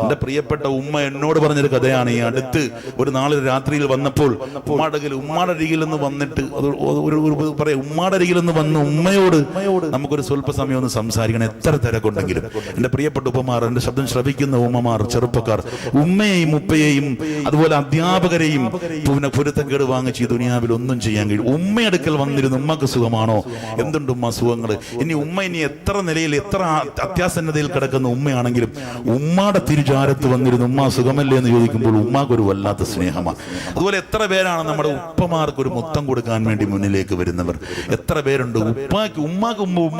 എന്റെ പ്രിയപ്പെട്ട ഉമ്മ എന്നോട് പറഞ്ഞൊരു കഥയാണ്. ഈ അടുത്ത് ഒരു നാളെ രാത്രിയിൽ വന്നപ്പോൾ ഉമ്മാടെ അരികിൽ നിന്ന് വന്നിട്ട് പറയാം, ഉമ്മാടെ അരികിൽ നിന്ന് വന്ന് ഉമ്മയോട് നമുക്കൊരു സ്വല്പ സമയം ഒന്ന് സംസാരിക്കണം, എത്ര തിരക്കുണ്ടെങ്കിലും. എന്റെ പ്രിയപ്പെട്ട ഉപ്പമാർ, എന്റെ ശബ്ദം ശ്രവിക്കുന്ന ഉമ്മമാർ, ചെറുപ്പക്കാർ, ഉമ്മയെയും ഉപ്പയെയും അതുപോലെ അധ്യാപകരെയും പിന്നെ പൊരുത്തക്കേട് വാങ്ങിച്ച് ഈ ദുനിയാവിൽ ഒന്നും ചെയ്യാൻ കഴിയും. ഉമ്മയെടുക്കൽ വന്നിരുന്ന ഉമ്മക്ക് സുഖമാണോ? എന്തുണ്ട് ഉമ്മ സുഖങ്ങൾ? ഉമ്മ ഇനി എത്ര നിലയിൽ, എത്ര അത്യാസന്നതയിൽ കിടക്കുന്ന ഉമ്മയാണെങ്കിലും ഉമ്മാടെ തിരുചാരത്ത് വന്നിരുന്ന ഉമ്മ സുഖമല്ലേ എന്ന് ചോദിക്കുമ്പോൾ ഉമ്മാക്കൊരു വല്ലാത്ത സ്നേഹമാണ്. അതുപോലെ എത്ര പേരാണ് നമ്മുടെ ഉപ്പമാർക്ക് ഒരു മുത്തം കൊടുക്കാൻ വേണ്ടി മുന്നിലേക്ക് വരുന്നവർ? എത്ര പേരുണ്ട്? ഉമ്മാക്ക് ഉമ്മ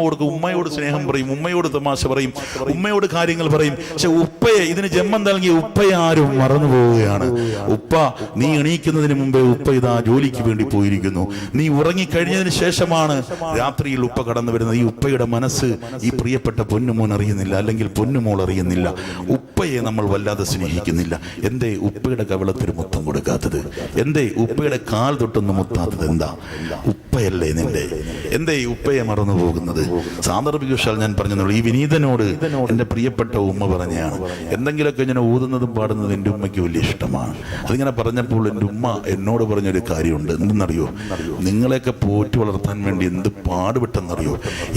കൊടുക്കും, ഉമ്മയോട് സ്നേഹം പറയും, ഉമ്മയോട് തമാശ പറയും, ഉമ്മയോട് കാര്യങ്ങൾ പറയും. പക്ഷെ ഉപ്പയെ, ഇതിന് ജന്മം നൽകിയ ഉപ്പയെ ആരും മറന്നു പോവുകയാണ്. ഉപ്പ, നീ എണീക്കുന്നതിന് മുമ്പേ ഉപ്പ ഇതാ ജോലിക്ക് വേണ്ടി പോയിരിക്കുന്നു. നീ ഉറങ്ങിക്കഴിഞ്ഞതിന് ശേഷമാണ് രാത്രിയിൽ ഉപ്പ കടന്നു വരുന്നത്. ഈ ഉപ്പയുടെ മനസ്സ് ഈ പ്രിയപ്പെട്ട പൊന്നുമോൻ അറിയുന്നില്ല, അല്ലെങ്കിൽ പൊന്നുമോൾ അറിയുന്നില്ല. ഉപ്പയെ നമ്മൾ വല്ലാതെ സ്നേഹിക്കുന്നില്ല. എന്തേ ഉപ്പയുടെ കവിളത്തിൽ മുത്തം കൊടുക്കാത്തത്? എന്തേ ഉപ്പയുടെ കാൽ തൊട്ടൊന്ന് മുത്താത്തത്? എന്താ? ഉപ്പയല്ലേ നിന്റെ? എന്തേ ഉപ്പയെ മറന്നു പോകുന്നത്? സാന്ദർഭികവശാൽ ഞാൻ പറഞ്ഞതുള്ളൂ. ഈ വിനീതനോട് എൻ്റെ പ്രിയപ്പെട്ട ഉമ്മ പറഞ്ഞതാണ്. എന്തെങ്കിലുമൊക്കെ ഇങ്ങനെ ഊതുന്നതും പാടുന്നതും എൻ്റെ ഉമ്മയ്ക്ക് വലിയ ഇഷ്ടമാണ്. അതിങ്ങനെ പറഞ്ഞപ്പോൾ എൻ്റെ ഉമ്മ എന്നോട് പറഞ്ഞൊരു കാര്യമുണ്ട്. എന്തെന്നറിയോ? നിങ്ങളെയൊക്കെ പോറ്റി വളർത്താൻ വേണ്ടി എന്ത് പാടുപെട്ടെന്നറിയോ?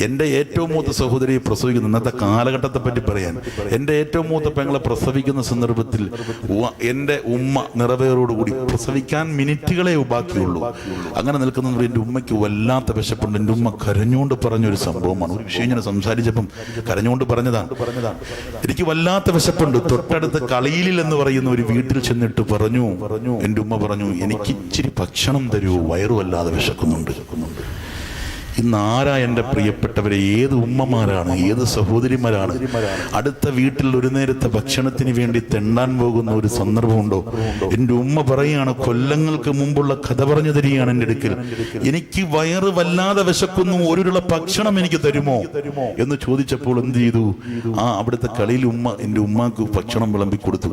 എൻ്റെ ഏറ്റവും മൂത്ത സഹോദരിയെ പ്രസവിക്കുന്ന ഇന്നത്തെ കാലഘട്ടത്തെ പറ്റി പറയാൻ, എൻ്റെ ഏറ്റവും മൂത്ത പെങ്ങളെ പ്രസവിക്കുന്ന സന്ദർഭത്തിൽ എൻ്റെ ഉമ്മ നിറവേറോടുകൂടി പ്രസവിക്കാൻ മിനിറ്റുകളെ ബാക്കിയുള്ളൂ. അങ്ങനെ നിൽക്കുന്ന എൻ്റെ ഉമ്മയ്ക്ക് വല്ലാത്ത വിശപ്പുണ്ട്. എൻ്റെ ഉമ്മ കരഞ്ഞുകൊണ്ട് പറഞ്ഞൊരു സംഭവമാണ്. ഒരു വിഷയം ഞാൻ സംസാരിച്ചപ്പം കരഞ്ഞുകൊണ്ട് പറഞ്ഞതാണ്, എനിക്ക് വല്ലാത്ത വിശപ്പുണ്ട്. തൊട്ടടുത്ത കളയിലിൽ എന്ന് പറയുന്ന ഒരു വീട്ടിൽ ചെന്നിട്ട് പറഞ്ഞു, എൻ്റെ ഉമ്മ പറഞ്ഞു, എനിക്ക് ഇച്ചിരി ഭക്ഷണം തരൂ, വയറു വല്ലാതെ വിശക്കുന്നുണ്ട്. ഇന്ന് ആരാ എൻ്റെ പ്രിയപ്പെട്ടവരെ, ഏത് ഉമ്മമാരാണ്, ഏത് സഹോദരിമാരാണ് അടുത്ത വീട്ടിൽ ഒരു നേരത്തെ ഭക്ഷണത്തിന് വേണ്ടി തെണ്ടാൻ പോകുന്ന ഒരു സന്ദർഭമുണ്ടോ? എൻ്റെ ഉമ്മ പറയാണ്, കൊല്ലങ്ങൾക്ക് മുമ്പുള്ള കഥ പറഞ്ഞു തരികയാണ് എൻ്റെ അടുക്കൽ. എനിക്ക് വയറ് വല്ലാതെ വിശക്കുന്നു, ഒരുള്ള ഭക്ഷണം എനിക്ക് തരുമോ എന്ന് ചോദിച്ചപ്പോൾ എന്ത് ചെയ്തു? അവിടുത്തെ കളിയിൽ ഉമ്മ എൻ്റെ ഉമ്മാക്ക് ഭക്ഷണം വിളമ്പി കൊടുത്തു.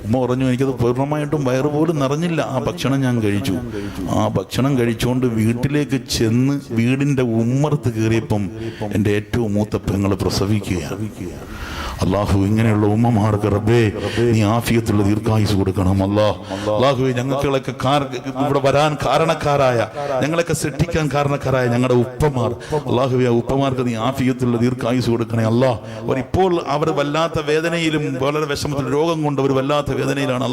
ഉമ്മ പറഞ്ഞു, എനിക്കത് പൂർണ്ണമായിട്ടും വയറ് പോലും നിറഞ്ഞില്ല, ആ ഭക്ഷണം ഞാൻ കഴിച്ചു. ആ ഭക്ഷണം കഴിച്ചുകൊണ്ട് വീട്ടിലേക്ക് ചെന്ന് വീടിൻ്റെ ഉമ്മറത്ത് കയറിയപ്പം എൻ്റെ ഏറ്റവും മൂത്ത പെങ്ങൾ പ്രസവിക്കുകയാണ്. അള്ളാഹു ഇങ്ങനെയുള്ള ഉമ്മമാർക്ക് റബ്ബേ നീ ആഫിയത്തുള്ള ദീർഘായുസ് കൊടുക്കണം. അള്ളാഹുവേ ഞങ്ങൾക്കൊക്കെ ഇവിടെ വരാൻ കാരണക്കാരായ, ഞങ്ങളൊക്കെ സൃഷ്ടിക്കാൻ കാരണക്കാരായ ഞങ്ങളുടെ ഉപ്പമാർ, അള്ളാഹുവേ ആ ഉപ്പമാർക്ക് നീ ആഫിയത്തുള്ള ദീർഘായുസ് കൊടുക്കണേ. ഇപ്പോൾ അവർ വല്ലാത്ത വേദനയിലും വളരെ വിഷമത്തിലും രോഗം കൊണ്ട് അവർ വല്ലാത്ത വേദനയിലാണ്.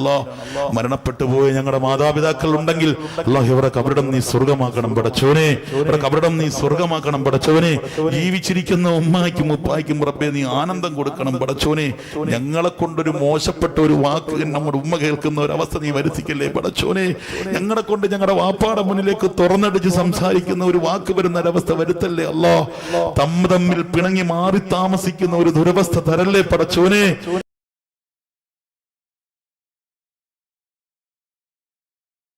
മരണപ്പെട്ടു പോയ ഞങ്ങളുടെ മാതാപിതാക്കൾ ഉണ്ടെങ്കിൽ അള്ളാഹു അവരുടെ കബറിടം നീ സ്വർഗമാക്കണം പടച്ചോനെ, അവരുടെ കബറിടം നീ സ്വർഗമാക്കണം പടച്ചോനെ. ജീവിച്ചിരിക്കുന്ന ഉമ്മായ്ക്കും ഉപ്പായ്ക്കും റബ്ബേ നീ ആനന്ദം കൊടുക്കണം പടച്ചോനെ. ഞങ്ങളെ കൊണ്ടൊരു മോശപ്പെട്ട ഒരു വാക്ക് നമ്മുടെ ഉമ്മ കേൾക്കുന്ന ഒരു അവസ്ഥ നീ വരുത്തിക്കല്ലേ പടച്ചോനെ. ഞങ്ങളെ കൊണ്ട് ഞങ്ങളുടെ വാപ്പാടെ മുന്നിലേക്ക് തുറന്നടിച്ച് സംസാരിക്കുന്ന ഒരു വാക്ക് വരുന്ന ഒരവസ്ഥ വരുത്തല്ലേ തമ്മിൽ പിണങ്ങി മാറി താമസിക്കുന്ന ഒരു ദുരവസ്ഥ തരല്ലേ പടച്ചോനെ.